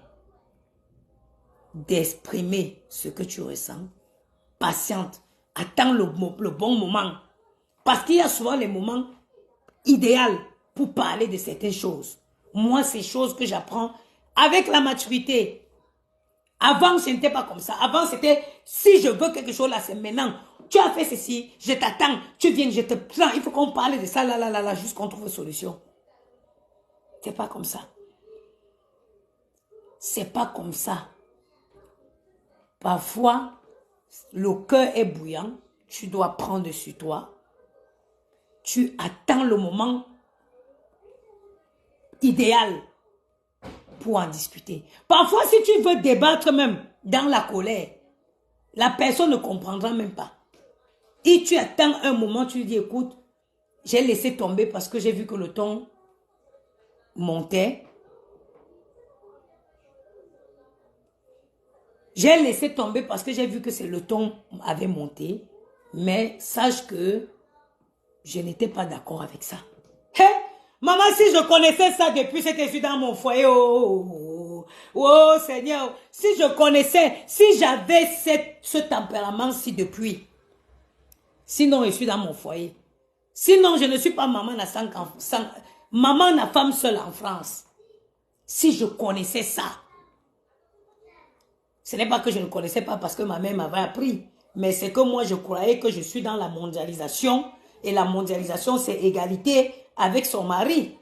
d'exprimer ce que tu ressens, patiente. Attends le bon moment. Parce qu'il y a souvent les moments idéaux pour parler de certaines choses. Moi, ces choses que j'apprends avec la maturité. Avant, ce n'était pas comme ça. Avant, c'était, si je veux quelque chose là, c'est maintenant. tu as fait ceci, je t'attends, tu viens, je te prends, il faut qu'on parle de ça, là, jusqu'on trouve une solution. C'est pas comme ça. C'est pas comme ça. Parfois, le cœur est bouillant, tu dois prendre sur toi. Tu attends le moment idéal pour en discuter. Parfois, si tu veux débattre même dans la colère, la personne ne comprendra même pas. Et tu attends un moment, tu lui dis, écoute, j'ai laissé tomber parce que j'ai vu que le ton montait. J'ai laissé tomber parce que j'ai vu que le ton avait monté. Mais sache que je n'étais pas d'accord avec ça. Hé, maman, si je connaissais ça depuis que je suis dans mon foyer, oh Seigneur, si je connaissais, si j'avais ce tempérament-ci depuis, sinon je suis dans mon foyer. Sinon, je ne suis pas maman maman na femme seule en France. Si je connaissais ça, ce n'est pas que je ne connaissais pas parce que ma mère m'avait appris, mais c'est que moi je croyais que je suis dans la mondialisation et la mondialisation c'est égalité avec son mari.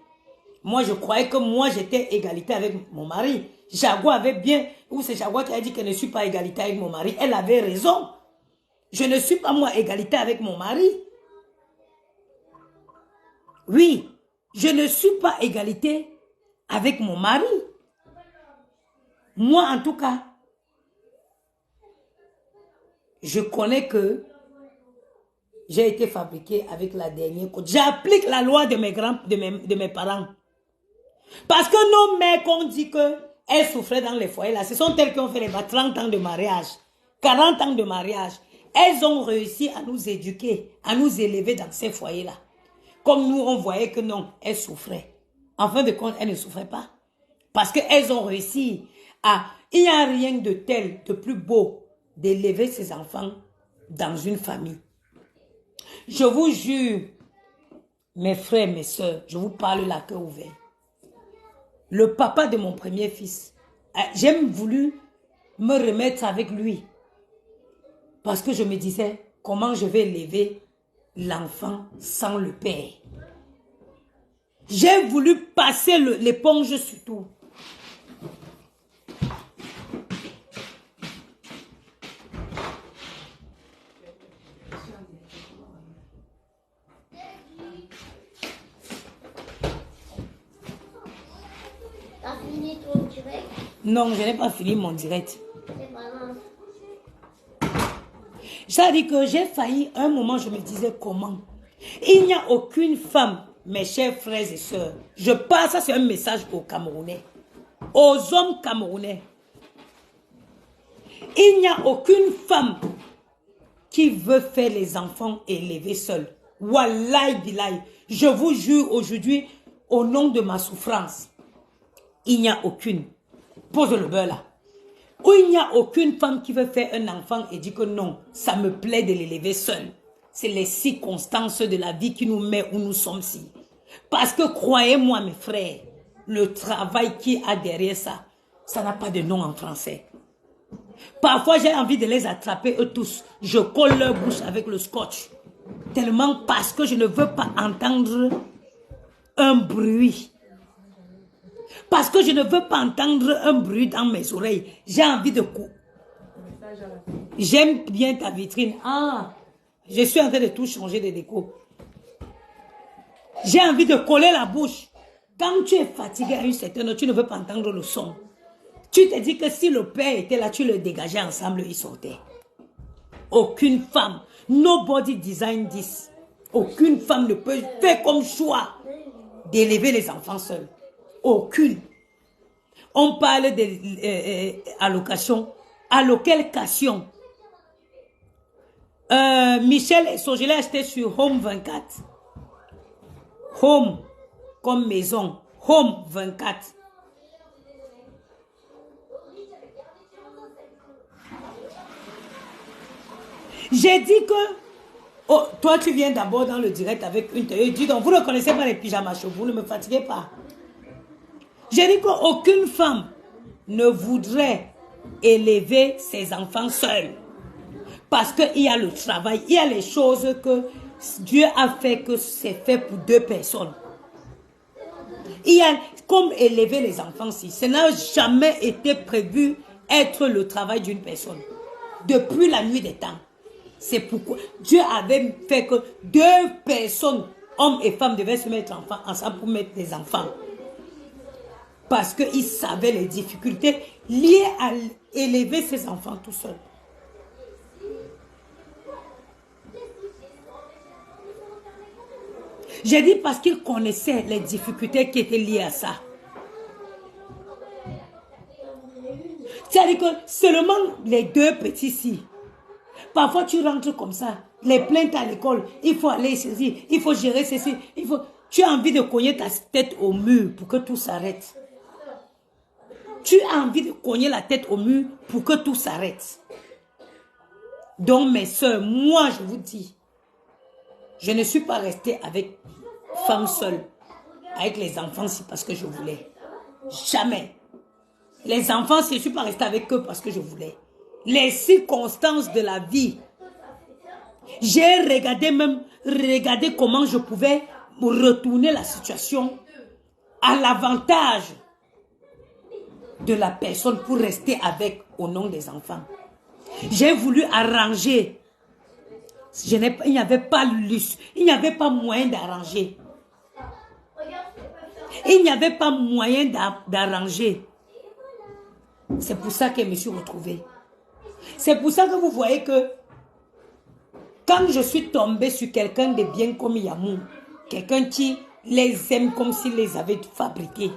Moi je croyais que moi j'étais égalité avec mon mari. Jaguar avait bien, ou c'est Jaguar qui a dit que je ne suis pas égalité avec mon mari. Elle avait raison. Je ne suis pas moi égalité avec mon mari. Oui, je ne suis pas égalité avec mon mari. Moi en tout cas, je connais que j'ai été fabriquée avec la dernière côte. J'applique la loi de mes parents. Parce que nos mères qu'on dit qu'elles souffraient dans les foyers là, ce sont elles qui ont fait les 30 ans de mariage, 40 ans de mariage. Elles ont réussi à nous éduquer, à nous élever dans ces foyers là. Comme nous, on voyait que non, elles souffraient. En fin de compte, elles ne souffraient pas. Parce qu'elles ont réussi à... Il n'y a rien de tel, de plus beau d'élever ses enfants dans une famille. Je vous jure, mes frères, mes soeurs, je vous parle la cœur ouvert. Le papa de mon premier fils, j'ai voulu me remettre avec lui. Parce que je me disais, comment je vais élever l'enfant sans le père? J'ai voulu passer l'éponge sur tout. Non, je n'ai pas fini mon direct. Ça dit que j'ai failli, un moment je me disais comment. Il n'y a aucune femme, mes chers frères et sœurs. Je passe, ça c'est un message aux Camerounais. Aux hommes camerounais. Il n'y a aucune femme qui veut faire les enfants élever seule. Wallahi billahi. Je vous jure aujourd'hui, au nom de ma souffrance, il n'y a aucune. Pose le beurre là. Où il n'y a aucune femme qui veut faire un enfant et dit que non, ça me plaît de l'élever seul. C'est les circonstances de la vie qui nous met où nous sommes ici. Parce que croyez-moi mes frères, le travail qui a derrière ça, ça n'a pas de nom en français. Parfois j'ai envie de les attraper eux tous. Je colle leur bouche avec le scotch. Tellement parce que je ne veux pas entendre un bruit. Parce que je ne veux pas entendre un bruit dans mes oreilles. J'ai envie de couper. J'aime bien ta vitrine. Ah, je suis en train de tout changer de déco. J'ai envie de coller la bouche. Quand tu es fatigué à une certaine heure, tu ne veux pas entendre le son. Tu te dis que si le père était là, tu le dégageais ensemble, il sortait. Aucune femme, nobody design this. Aucune femme ne peut faire comme choix d'élever les enfants seuls. Aucune. On parle d'allocation. Allocation. Michel, je l'ai acheté sur Home 24. Home, comme maison. Home 24. J'ai dit que... Oh, toi, tu viens d'abord dans le direct avec une... Dis donc, vous ne connaissez pas les pyjamas chauds, vous ne me fatiguez pas. J'ai dit qu'aucune femme ne voudrait élever ses enfants seule. Parce qu'il y a le travail, il y a les choses que Dieu a fait que c'est fait pour 2 personnes. Il y a comme élever les enfants, si ça n'a jamais été prévu être le travail d'une personne. Depuis la nuit des temps. C'est pourquoi Dieu avait fait que 2 personnes, hommes et femmes, devaient se mettre ensemble pour mettre des enfants. Parce qu'il savait les difficultés liées à élever ses enfants tout seul. J'ai dit parce qu'il connaissait les difficultés qui étaient liées à ça. C'est-à-dire que seulement les 2 petits-ci, parfois tu rentres comme ça, les plaintes à l'école, il faut aller ceci, il faut gérer ceci, tu as envie de cogner ta tête au mur pour que tout s'arrête. Tu as envie de cogner la tête au mur pour que tout s'arrête. Donc mes soeurs, moi je vous dis, je ne suis pas restée avec femme seule, avec les enfants, c'est parce que je voulais. Jamais. Les enfants, je ne suis pas restée avec eux parce que je voulais. Les circonstances de la vie. J'ai regardé comment je pouvais retourner la situation à l'avantage de la personne pour rester avec au nom des enfants. J'ai voulu arranger. Il n'y avait pas luxe, il n'y avait pas moyen d'arranger. Il n'y avait pas moyen d'arranger. C'est pour ça que je me suis retrouvée. C'est pour ça que vous voyez que quand je suis tombée sur quelqu'un de bien comme Yamou, quelqu'un qui les aime comme s'il les avait fabriqués.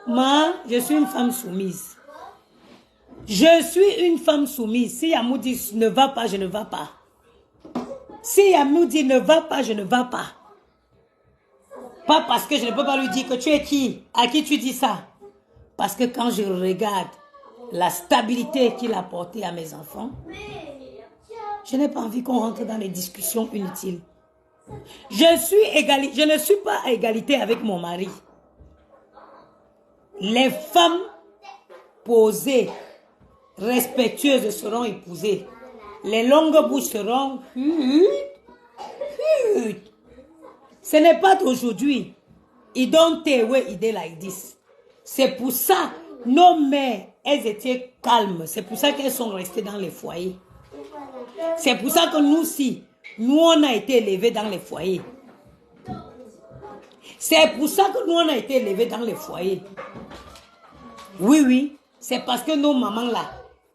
Moi, je suis une femme soumise. Je suis une femme soumise. Si Yamou dit ne va pas, je ne vais pas. Si Yamou dit ne va pas, je ne vais pas. Pas parce que je ne peux pas lui dire que tu es qui? À qui tu dis ça? Parce que quand je regarde la stabilité qu'il a apportée à mes enfants, je n'ai pas envie qu'on rentre dans les discussions inutiles. Je ne suis pas à égalité avec mon mari. Les femmes posées, respectueuses seront épousées. Les longues bouches seront... Ce n'est pas d'aujourd'hui. It don't take away idée like this. C'est pour ça, nos mères, elles étaient calmes. C'est pour ça qu'elles sont restées dans les foyers. C'est pour ça que nous aussi, nous on a été élevés dans les foyers. C'est pour ça que nous on a été élevés dans les foyers. Oui, oui. C'est parce que nos mamans là,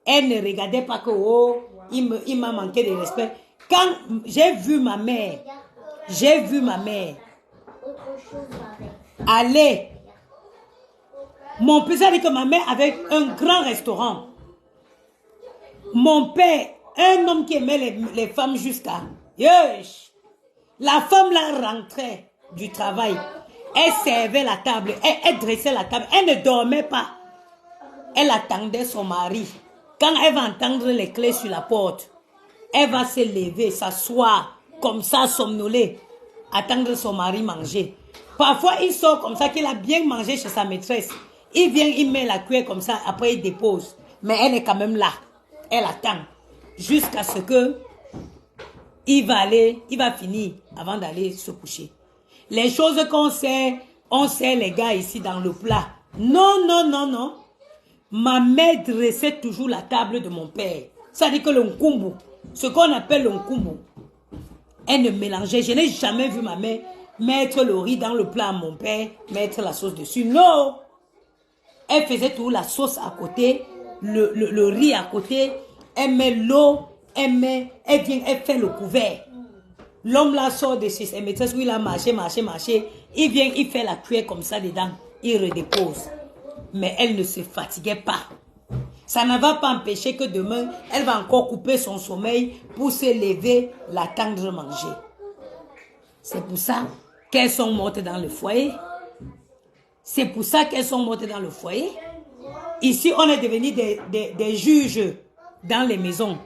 elles ne regardaient pas que, oh, il m'a manqué de respect. Quand j'ai vu ma mère aller. Mon père, ça dit que ma mère avait un grand restaurant. Mon père, un homme qui aimait les femmes jusqu'à... La femme là rentrait du travail. Elle servait la table, elle dressait la table. Elle ne dormait pas. Elle attendait son mari. Quand elle va entendre les clés sur la porte, elle va se lever, s'asseoir, comme ça, somnoler, attendre son mari manger. Parfois, il sort comme ça, qu'il a bien mangé chez sa maîtresse. Il vient, il met la cuillère comme ça, après il dépose. Mais elle est quand même là. Elle attend. Jusqu'à ce que il va finir avant d'aller se coucher. Les choses qu'on sait, on sait les gars ici dans le plat. Non, non, non, non. Ma mère dressait toujours la table de mon père. Ça dit que le nkumbu, ce qu'on appelle le nkumbu, elle ne mélangeait. Je n'ai jamais vu ma mère mettre le riz dans le plat à mon père, mettre la sauce dessus. Non! Elle faisait tout, la sauce à côté, le riz à côté. Elle met l'eau, elle vient, elle fait le couvert. L'homme là sort de chez ses maîtresses où il a marché. Il vient, il fait la cuillère comme ça dedans. Il redépose. Mais elle ne se fatiguait pas. Ça ne va pas empêcher que demain, elle va encore couper son sommeil pour se lever, l'attendre manger. C'est pour ça qu'elles sont mortes dans le foyer. C'est pour ça qu'elles sont mortes dans le foyer. Ici, on est devenus des juges dans les maisons.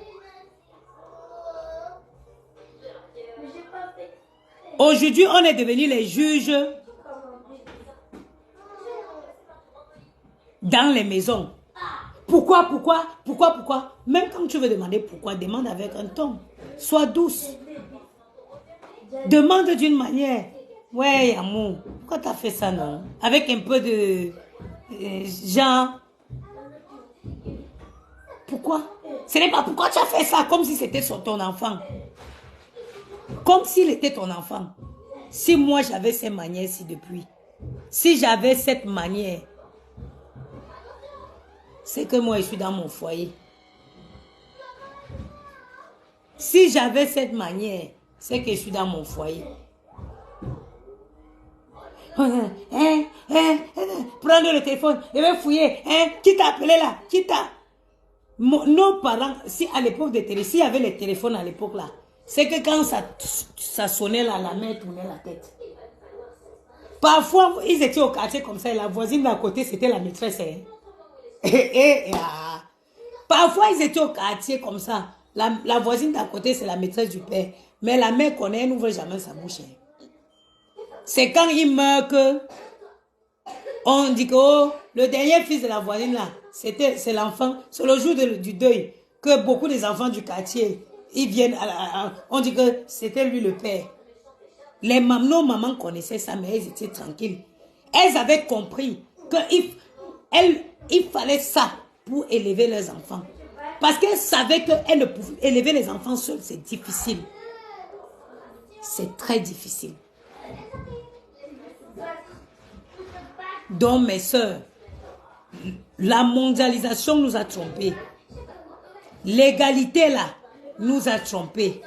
Aujourd'hui, on est devenus les juges dans les maisons. Pourquoi? Même quand tu veux demander pourquoi, demande avec un ton. Sois douce. Demande d'une manière. Ouais, amour, pourquoi tu as fait ça, non? Avec un peu de... genre... Pourquoi? Ce n'est pas pourquoi tu as fait ça, comme si c'était ton enfant. Comme s'il était ton enfant. Si moi j'avais ces manières-ci depuis, si j'avais cette manière, c'est que moi je suis dans mon foyer. Si j'avais cette manière, c'est que je suis dans mon foyer. Prendre le téléphone, je vais fouiller. Qui t'a appelé là? Qui t'a... Nos parents, si à l'époque de télé, s'il y avait les téléphones à l'époque là, c'est que quand ça sonnait là, la mère tournait la tête. Parfois, ils étaient au quartier comme ça, et la voisine d'à côté, c'était la maîtresse. Parfois, ils étaient au quartier comme ça. La voisine d'à côté, c'est la maîtresse du père. Mais la mère connaît, elle n'ouvre jamais sa bouche. C'est quand il meurt que on dit que oh, le dernier fils de la voisine là, c'est l'enfant. C'est le jour du deuil que beaucoup des enfants du quartier, ils viennent, on dit que c'était lui le père. Nos mamans connaissaient ça, mais elles étaient tranquilles. Elles avaient compris qu'il fallait ça pour élever leurs enfants. Parce qu'elles savaient qu'elles ne pouvaient élever les enfants seules, c'est difficile. C'est très difficile. Donc, mes soeurs, la mondialisation nous a trompés. L'égalité, là, nous a trompés.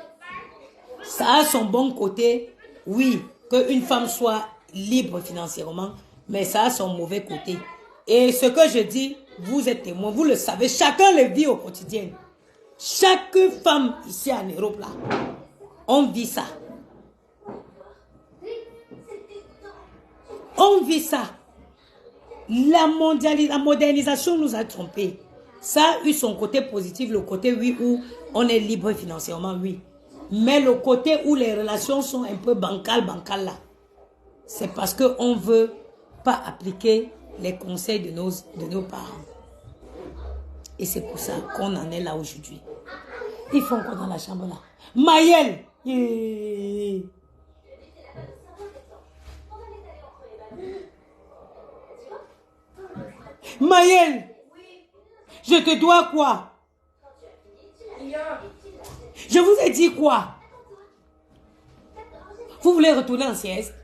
Ça a son bon côté, oui, qu'une femme soit libre financièrement, mais ça a son mauvais côté. Et ce que je dis, vous êtes témoins, vous le savez, chacun le vit au quotidien. Chaque femme ici en Europe, là, on vit ça. On vit ça. La modernisation nous a trompés. Ça a eu son côté positif, le côté oui où on est libre financièrement, oui. Mais le côté où les relations sont un peu bancales là, c'est parce qu'on ne veut pas appliquer les conseils de nos parents. Et c'est pour ça qu'on en est là aujourd'hui. Ils font quoi dans la chambre là? Maëlle! Maëlle, je te dois quoi? Je vous ai dit quoi? Vous voulez retourner en sieste?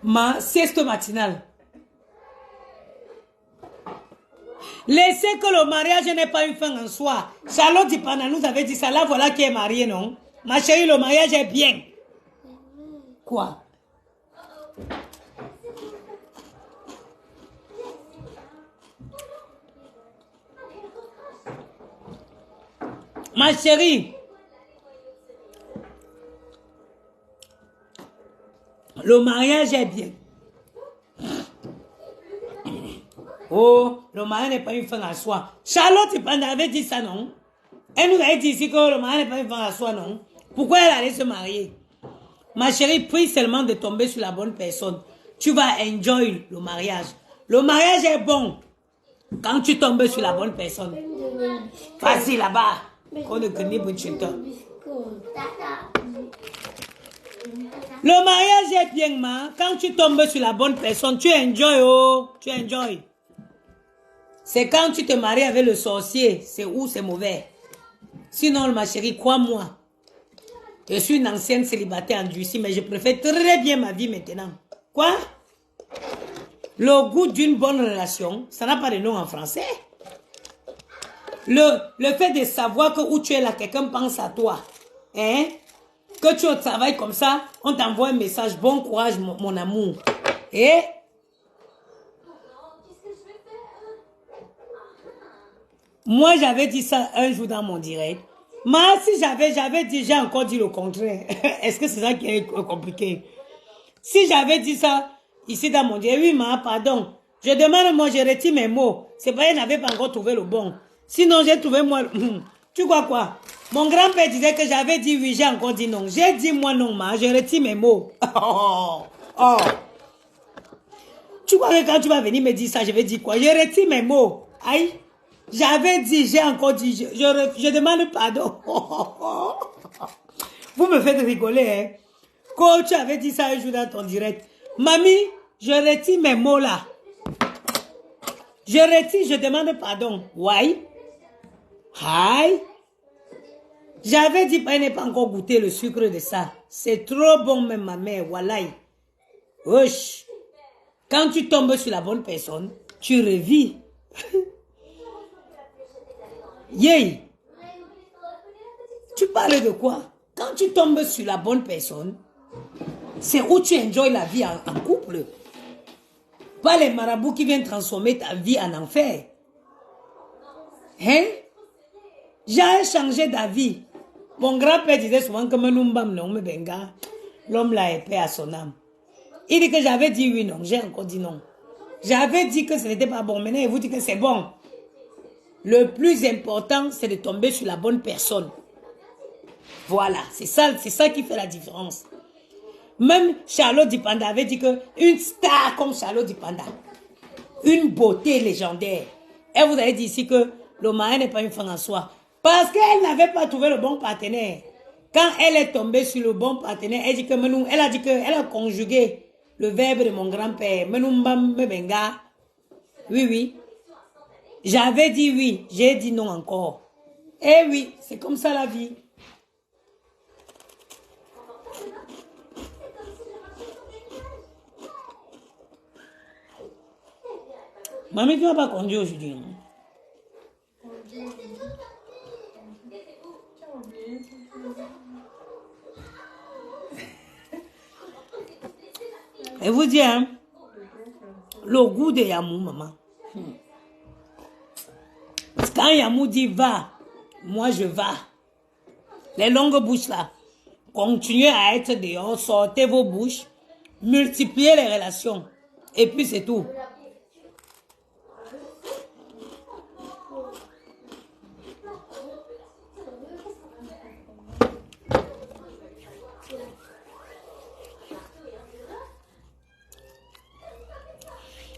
Ma sieste matinale. Laissez que le mariage n'est pas une fin en soi. Charlotte Dipana nous avait dit ça. Là, voilà qui est marié, non? Ma chérie, le mariage est bien. Quoi? Ma chérie, le mariage est bien. Oh, le mariage n'est pas une fin en soi. Charlotte Dipana avait dit ça, non? Elle nous avait dit ici que le mariage n'est pas une fin en soi, non? Pourquoi elle allait se marier? Ma chérie, prie seulement de tomber sur la bonne personne. Tu vas enjoy le mariage. Le mariage est bon quand tu tombes sur la bonne personne. Vas-y là-bas. Le mariage est bien, ma. Quand tu tombes sur la bonne personne, tu enjoy, oh. Tu enjoy. C'est quand tu te maries avec le sorcier, c'est où c'est mauvais. Sinon, ma chérie, crois-moi. Je suis une ancienne célibataire endurcie, mais je préfère très bien ma vie maintenant. Quoi? Le goût d'une bonne relation, ça n'a pas de nom en français. Le fait de savoir que où tu es là, quelqu'un pense à toi. Hein? Que tu travailles comme ça, on t'envoie un message, bon courage mon amour. Et moi j'avais dit ça un jour dans mon direct. Mais si j'avais dit, j'ai encore dit le contraire. Est-ce que c'est ça qui est compliqué? Si j'avais dit ça ici dans mon direct, oui, ma, pardon. Je demande, moi, je retire mes mots. C'est pas, je n'avais pas encore trouvé le bon. Sinon, j'ai trouvé moi. Tu crois quoi? Mon grand-père disait que j'avais dit oui, j'ai encore dit non. J'ai dit moi non, ma, je retire mes mots. Oh. Tu crois que quand tu vas venir me dire ça, je vais dire quoi? Je retire mes mots. Aïe. J'avais dit, j'ai encore dit, je demande pardon. Vous me faites rigoler, hein? Quand tu avais dit ça un jour dans ton direct. Mamie, je retire mes mots là. Je retire, je demande pardon. Why? Hi. J'avais dit, elle n'est pas encore goûté le sucre de ça. C'est trop bon même ma mère, wallahi. Wesh. Quand tu tombes sur la bonne personne, tu revis. Yay. Tu parles de quoi? Quand tu tombes sur la bonne personne, c'est où tu enjoys la vie en couple. Pas les marabouts qui viennent transformer ta vie en enfer. Hein? J'ai changé d'avis. Mon grand-père disait souvent que l'homme là est paix à son âme. Il dit que j'avais dit oui, non. J'ai encore dit non. J'avais dit que ce n'était pas bon. Maintenant, il vous dit que c'est bon. Le plus important, c'est de tomber sur la bonne personne. Voilà, c'est ça qui fait la différence. Même Charlotte Dipanda avait dit que une star comme Charlotte Dipanda, une beauté légendaire, elle vous avait dit ici que le mari n'est pas une femme en soi. Parce qu'elle n'avait pas trouvé le bon partenaire. Quand elle est tombée sur le bon partenaire, elle dit que elle a dit qu'elle a conjugué le verbe de mon grand-père. Oui, oui. J'avais dit oui, j'ai dit non encore. Eh oui, c'est comme ça la vie. Maman, tu ne vas pas conduire aujourd'hui. Et vous dire, hein, le goût de Yamou, maman. Parce que quand Yamou dit va, moi je va. Les longues bouches là, continuez à être dehors, sortez vos bouches, multipliez les relations. Et puis c'est tout.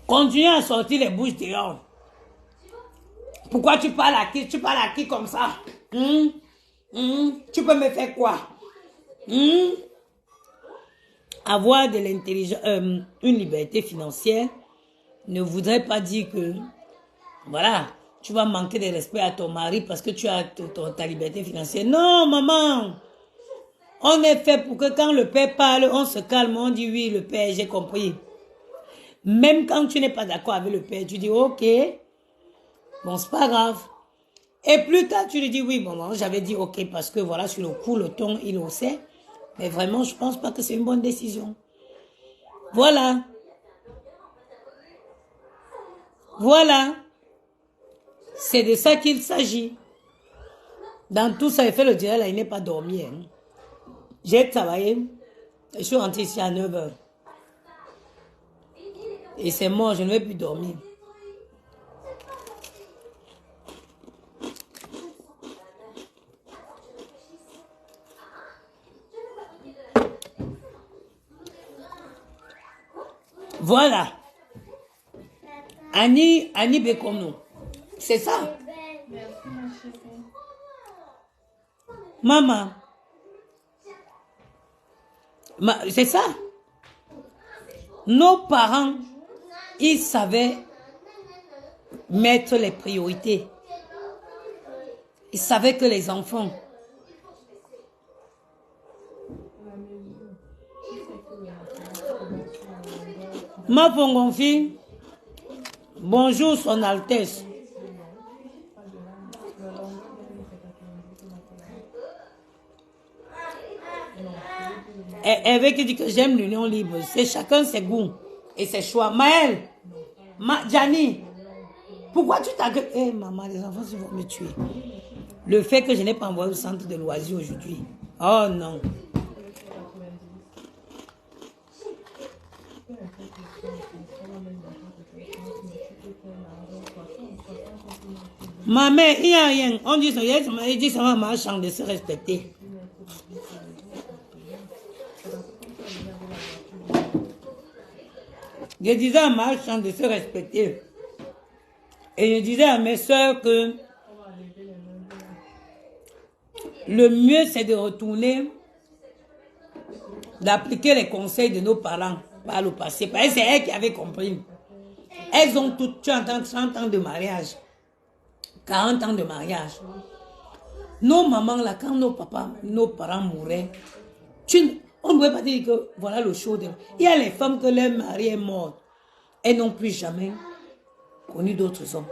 Continuez à sortir les bouches dehors. Pourquoi tu parles à qui? Tu parles à qui comme ça? Tu peux me faire quoi? Avoir de l'intelligence, une liberté financière ne voudrait pas dire que, voilà, tu vas manquer de respect à ton mari parce que tu as ta liberté financière. Non, maman. On est fait pour que quand le père parle, on se calme, on dit oui, le père, j'ai compris. Même quand tu n'es pas d'accord avec le père, tu dis ok, bon, c'est pas grave. Et plus tard, tu lui dis oui, bon, j'avais dit ok, parce que voilà, sur le coup, le ton, il le sait. Mais vraiment, je pense pas que c'est une bonne décision. Voilà. Voilà. C'est de ça qu'il s'agit. Dans tout ça, il fait le direct, là, il n'est pas dormi. Hein. J'ai travaillé. Je suis rentré ici à 9 h. Et c'est mort, je ne vais plus dormir. Voilà. Annie Bekono. C'est ça. Maman. C'est ça. Nos parents, ils savaient mettre les priorités. Ils savaient que les enfants... Ma Pongonfi, bonjour son Altesse. Elle veut dire que j'aime l'union libre. C'est chacun ses goûts et ses choix. Maëlle, Gianni, pourquoi tu t'as... Eh maman, les enfants ils vont me tuer. Le fait que je n'ai pas envoyé au centre de loisirs aujourd'hui. Oh non. Ma mère, il n'y a rien. On dit ça va marcher de se respecter. Je disais à ma chambre de se respecter. Et je disais à mes soeurs que le mieux, c'est de retourner, d'appliquer les conseils de nos parents par le passé. Parce que c'est elles qui avaient compris. Elles ont toutes 30 ans de mariage, 40 ans de mariage. Nos mamans, là, quand nos papas, nos parents mouraient, on ne pouvait pas dire que voilà le show. Il y a les femmes que leur mari est mort. Elles n'ont plus jamais connu d'autres hommes.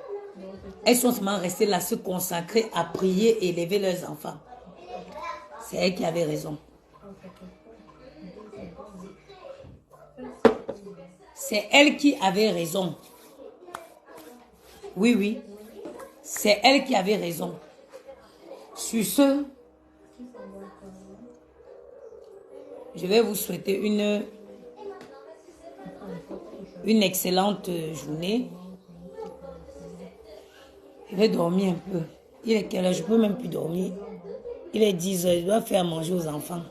Elles sont seulement restées là, se consacrer à prier et élever leurs enfants. C'est elles qui avaient raison. C'est elle qui avait raison. Oui, oui. C'est elle qui avait raison. Sur ce, je vais vous souhaiter une excellente journée. Je vais dormir un peu. Il est quelle heure? Je ne peux même plus dormir. Il est 10 heures. Je dois faire manger aux enfants.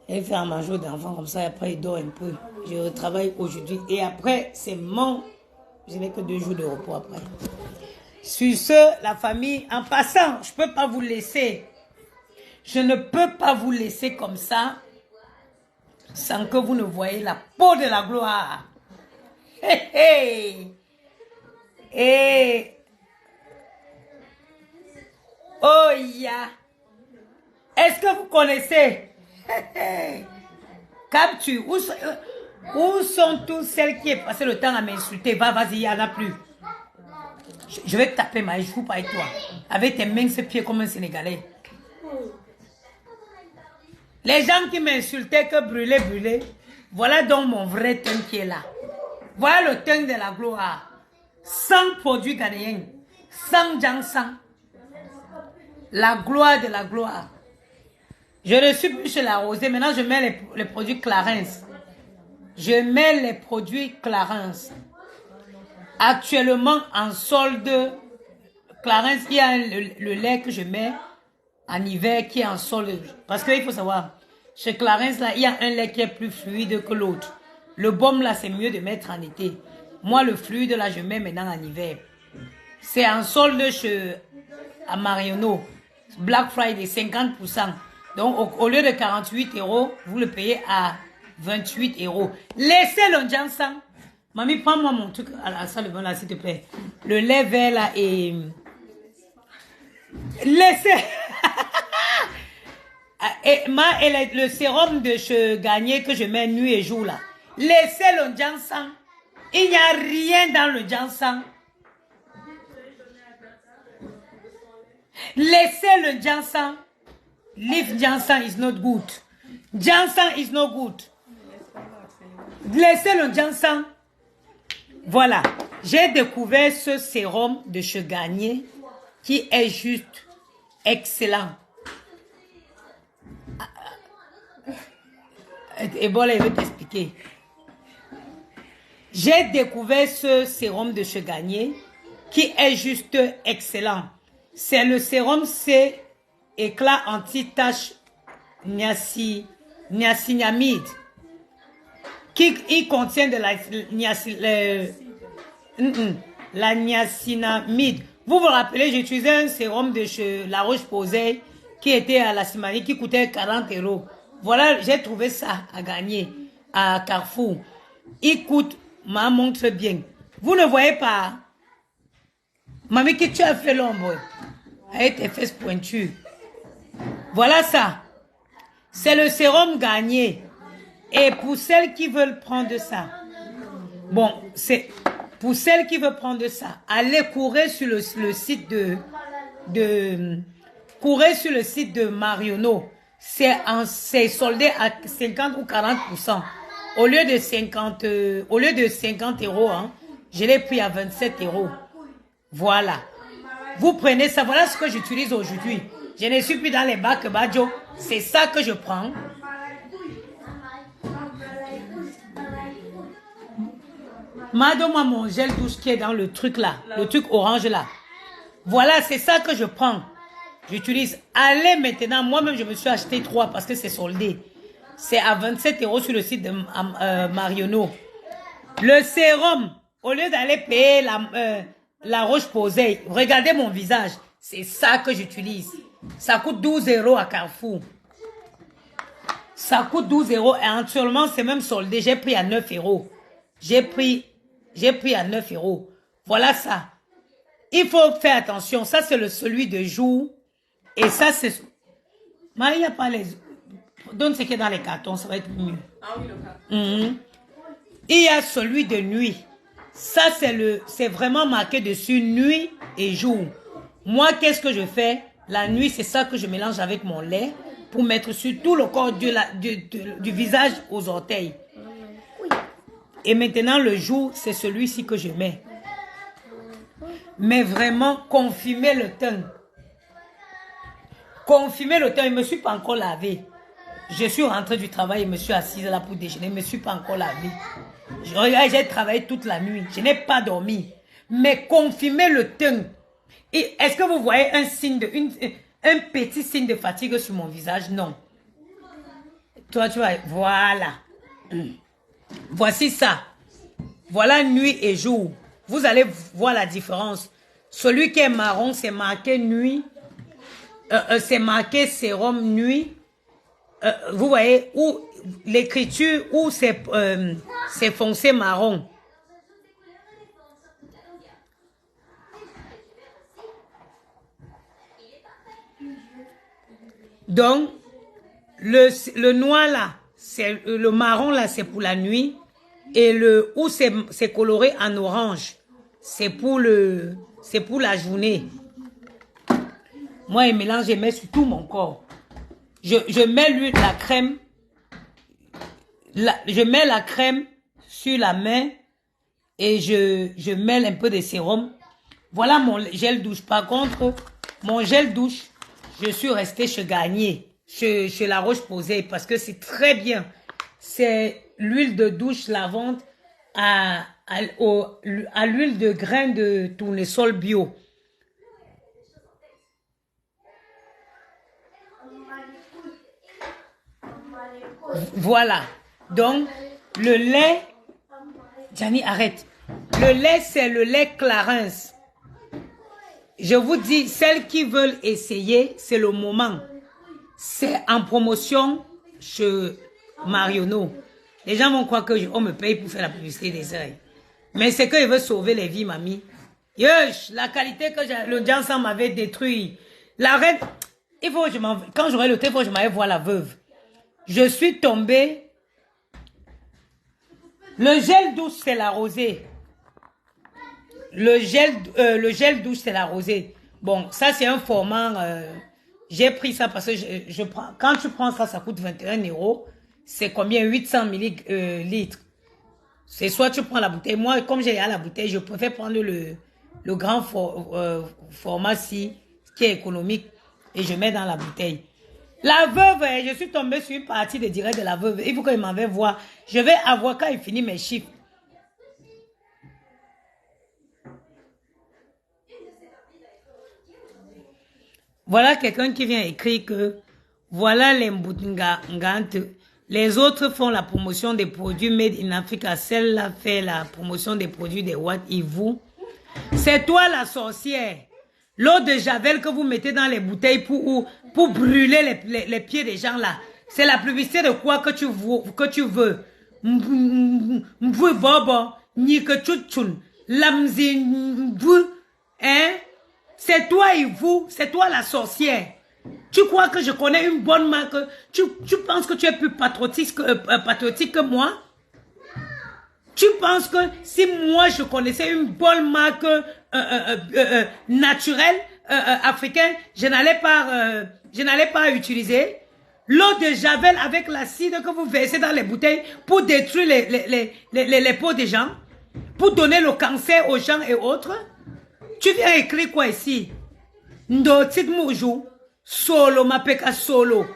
Je vais faire manger aux enfants comme ça. Et après, il dort un peu. Je retravaille aujourd'hui. Et après, c'est mon... Je n'ai que 2 jours de repos après. Sur ce, la famille, en passant, je ne peux pas vous laisser. Je ne peux pas vous laisser comme ça sans que vous ne voyez la peau de la gloire. Hey, hey. Et oh yeah. Est-ce que vous connaissez Capture? Où sont tous celles qui ont passé le temps à m'insulter? Vas-y, il n'y en a plus. Je vais te taper, mais je ne fous pas avec toi. Avec tes mains, ses pieds comme un Sénégalais. Les gens qui m'insultaient que brûler. Voilà donc mon vrai teint qui est là. Voilà le teint de la gloire. Sans produits ghanéens, sans Jansan. La gloire de la gloire. Je ne suis plus chez la Rosée. Maintenant, je mets les produits Clarins. Je mets les produits Clarins. Actuellement, en solde, Clarins, il y a le lait que je mets en hiver qui est en solde. Parce qu'il faut savoir, chez Clarins, là, il y a un lait qui est plus fluide que l'autre. Le baume, là, c'est mieux de mettre en été. Moi, le fluide, là, je mets maintenant en hiver. C'est en solde à Marionneau. Black Friday, 50%. Donc, au lieu de 48 €, vous le payez à 28 €. Laissez le Jansan. Mamie, prends-moi mon truc à la salle de bain, là, s'il te plaît. Le lait vert, là, et... Laissez... et le sérum de chez Gagné que je mets nuit et jour, là. Laissez le Jansan. Il n'y a rien dans le Jansan. Laissez le Jansan. Leave Jansan is not good. Jansan is not good. Laissez le Jansan. Voilà. J'ai découvert ce sérum de chez Gagné qui est juste excellent. Et bon, là, je vais t'expliquer. J'ai découvert ce sérum de chez Gagné qui est juste excellent. C'est le sérum C éclat anti-tache niacinamide qui contient de la niacinamide. Vous vous rappelez, j'utilisais un sérum de chez La Roche-Posay qui était à la Simanie qui coûtait 40 €. Voilà, j'ai trouvé ça à Gagné à Carrefour. Il coûte, ma montre bien. Vous ne voyez pas? Mamie, que tu as fait l'ombre avec tes fesses pointues. Voilà ça. C'est le sérum Gagné. Et pour celles qui veulent prendre ça, bon, c'est pour celles qui veulent prendre ça, allez courir sur le site courir sur le site de Marionneau. C'est soldé à 50 ou 40%. Au lieu de 50 €, hein, je l'ai pris à 27 €. Voilà. Vous prenez ça. Voilà ce que j'utilise aujourd'hui. Je ne suis plus dans les bacs Badjo. C'est ça que je prends. Donne-moi mon gel douche qui est dans le truc là. Le truc orange là. Voilà, c'est ça que je prends. J'utilise. Allez maintenant. Moi-même, je me suis acheté 3 parce que c'est soldé. C'est à 27 € sur le site de Marionneau. Le sérum, au lieu d'aller payer la Roche-Posay, regardez mon visage. C'est ça que j'utilise. Ça coûte 12 € à Carrefour. Ça coûte 12 € et actuellement c'est même soldé. J'ai pris à 9 €. J'ai pris à 9 €. Voilà ça. Il faut faire attention. Ça c'est celui de jour. Et ça c'est... Mais il n'y a pas les... Donne ce qui est dans les cartons, ça va être mieux. Ah oui, le carton. Il y a celui de nuit. Ça c'est vraiment marqué dessus nuit et jour. Moi qu'est-ce que je fais? La nuit c'est ça que je mélange avec mon lait pour mettre sur tout le corps du visage aux orteils. Et maintenant le jour c'est celui-ci que je mets. Mais vraiment confumer le teint. Confumer le teint, je ne me suis pas encore lavé. Je suis rentrée du travail et me suis assise là pour déjeuner. Je ne me suis pas encore lavé. J'ai travaillé toute la nuit. Je n'ai pas dormi. Mais confumer le teint. Est-ce que vous voyez un signe un petit signe de fatigue sur mon visage? Non. Toi, tu vois, voilà. Voici ça. Voilà nuit et jour. Vous allez voir la différence. Celui qui est marron, c'est marqué nuit. C'est marqué sérum nuit. Vous voyez, où l'écriture, où c'est foncé marron. Donc, le noir là, le marron là, c'est pour la nuit. Et le où c'est coloré en orange, c'est pour la journée. Moi, je mélange, je mets sur tout mon corps. Je mets l'huile, la crème. Je mets la crème sur la main et je mêle un peu de sérum. Voilà mon gel douche. Par contre, mon gel douche, je suis restée chez Garnier, chez La Roche-Posay parce que c'est très bien. C'est l'huile de douche lavande à l'huile de grain de tournesol bio. Voilà. Donc, le lait... Gianni, arrête. Le lait, c'est le lait Clarins. Je vous dis, celles qui veulent essayer, c'est le moment. C'est en promotion chez Marionneau. Les gens vont croire qu'on me paye pour faire la publicité des oeils. Mais c'est que je veux sauver les vies, mamie. Yosh, la qualité que le Janssen m'avait détruit. La reine... Il faut que quand j'aurai le temps, il faut que je m'aille voir la veuve. Je suis tombée. Le gel douche, c'est la rosée. Le gel douche, c'est la rosée. Bon, ça, c'est un format... j'ai pris ça parce que je prends... Quand tu prends ça, ça coûte 21 €. C'est combien? 800 millilitres. C'est soit tu prends la bouteille. Moi, comme j'ai à la bouteille, je préfère prendre le grand format qui est économique. Et je mets dans la bouteille. La veuve, je suis tombée sur une partie de direct de la veuve. Il faut qu'il m'en va voir. Je vais avoir quand il finit mes chiffres. Voilà quelqu'un qui vient écrire que voilà les Mboutingantes. Les autres font la promotion des produits made in Africa. Celle-là fait la promotion des produits des What et vous. C'est toi la sorcière. L'eau de Javel que vous mettez dans les bouteilles pour brûler les pieds des gens là. C'est la publicité de quoi que tu veux. Mvou bobo, ni que tchouchoun, lamzi mvou, hein? C'est toi et vous, c'est toi la sorcière. Tu crois que je connais une bonne marque? Tu penses que tu es plus patriotique que moi? Tu penses que si moi je connaissais une bonne marque naturelle africaine, je n'allais pas utiliser l'eau de Javel avec l'acide que vous versez dans les bouteilles pour détruire les peaux des gens, pour donner le cancer aux gens et autres? Tu viens écrire quoi ici? Ndotit Moujou, solo, mapeka solo.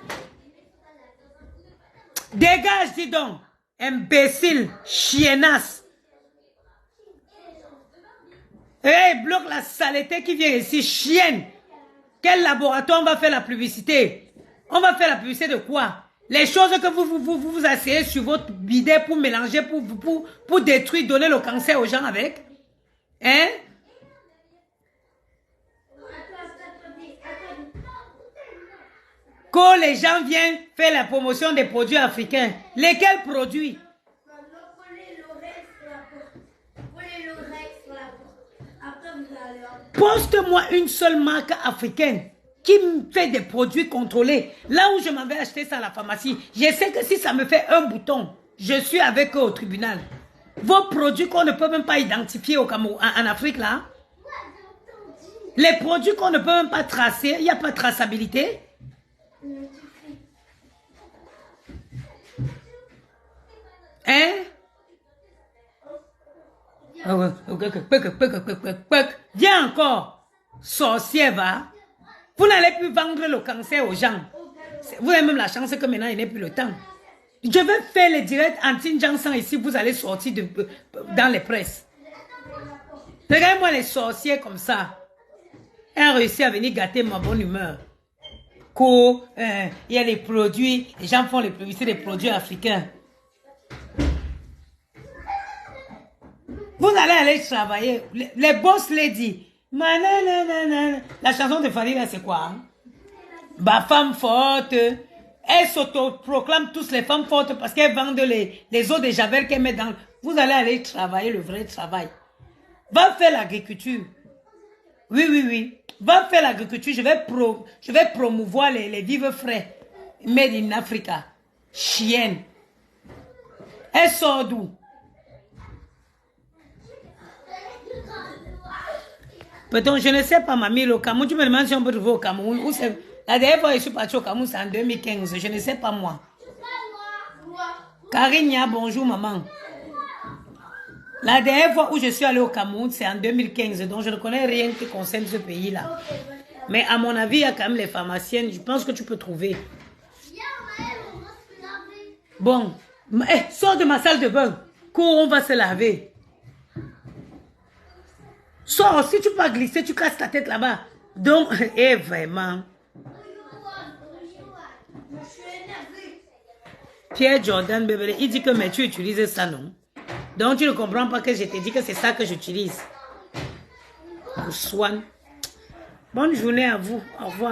Dégage, dis donc. Imbécile, chiennasse. Hey, bloque la saleté qui vient ici, chienne. Quel laboratoire on va faire la publicité? On va faire la publicité de quoi? Les choses que vous asseyez sur votre bidet pour mélanger, pour détruire, donner le cancer aux gens avec. Hein? Quand les gens viennent faire la promotion des produits africains, lesquels produits? Poste-moi une seule marque africaine qui me fait des produits contrôlés. Là où je m'en vais acheter ça à la pharmacie, je sais que si ça me fait un bouton, je suis avec eux au tribunal. Vos produits qu'on ne peut même pas identifier au Cameroun, en Afrique là, les produits qu'on ne peut même pas tracer, il n'y a pas de traçabilité. Hein? Viens encore, sorcière va. Vous n'allez plus vendre le cancer aux gens. Vous avez même la chance que maintenant il n'est plus le temps. Je vais faire les directs anti-Jansan ici, vous allez sortir dans les presses. Regardez-moi les sorciers comme ça. Ils ont réussi à venir gâter ma bonne humeur. Il y a les produits, les gens font les publicités des produits africains. Vous allez aller travailler. Les boss lady. La chanson de Farid, c'est quoi? Hein? Bah, femme forte. Elles s'autoproclament tous les femmes fortes parce qu'elles vendent les eaux de javel qu'elles mettent dans. Vous allez aller travailler le vrai travail. Va faire l'agriculture. Oui. Va faire l'agriculture. Je vais promouvoir les vivres frais. Made in Africa. Chienne. Elle sort d'où? Peut-être, je ne sais pas, mamie, le Cameroun, tu me demandes si on peut trouver au Cameroun. La dernière fois que je suis partie au Cameroun, c'est en 2015. Je ne sais pas, moi. Karina, bonjour, maman. La dernière fois où je suis allée au Cameroun, c'est en 2015. Donc, je ne connais rien qui concerne ce pays-là. Mais à mon avis, il y a quand même les pharmaciennes. Je pense que tu peux trouver. Bon. Sors de ma salle de bain. Cours, on va se laver. Sors, si tu peux glisser, tu casses ta tête là-bas. Donc, vraiment. Pierre Jordan, bébé, il dit que mais tu utilises ça, non? Donc, tu ne comprends pas que je t'ai dit que c'est ça que j'utilise. Swan. Bonne journée à vous. Au revoir.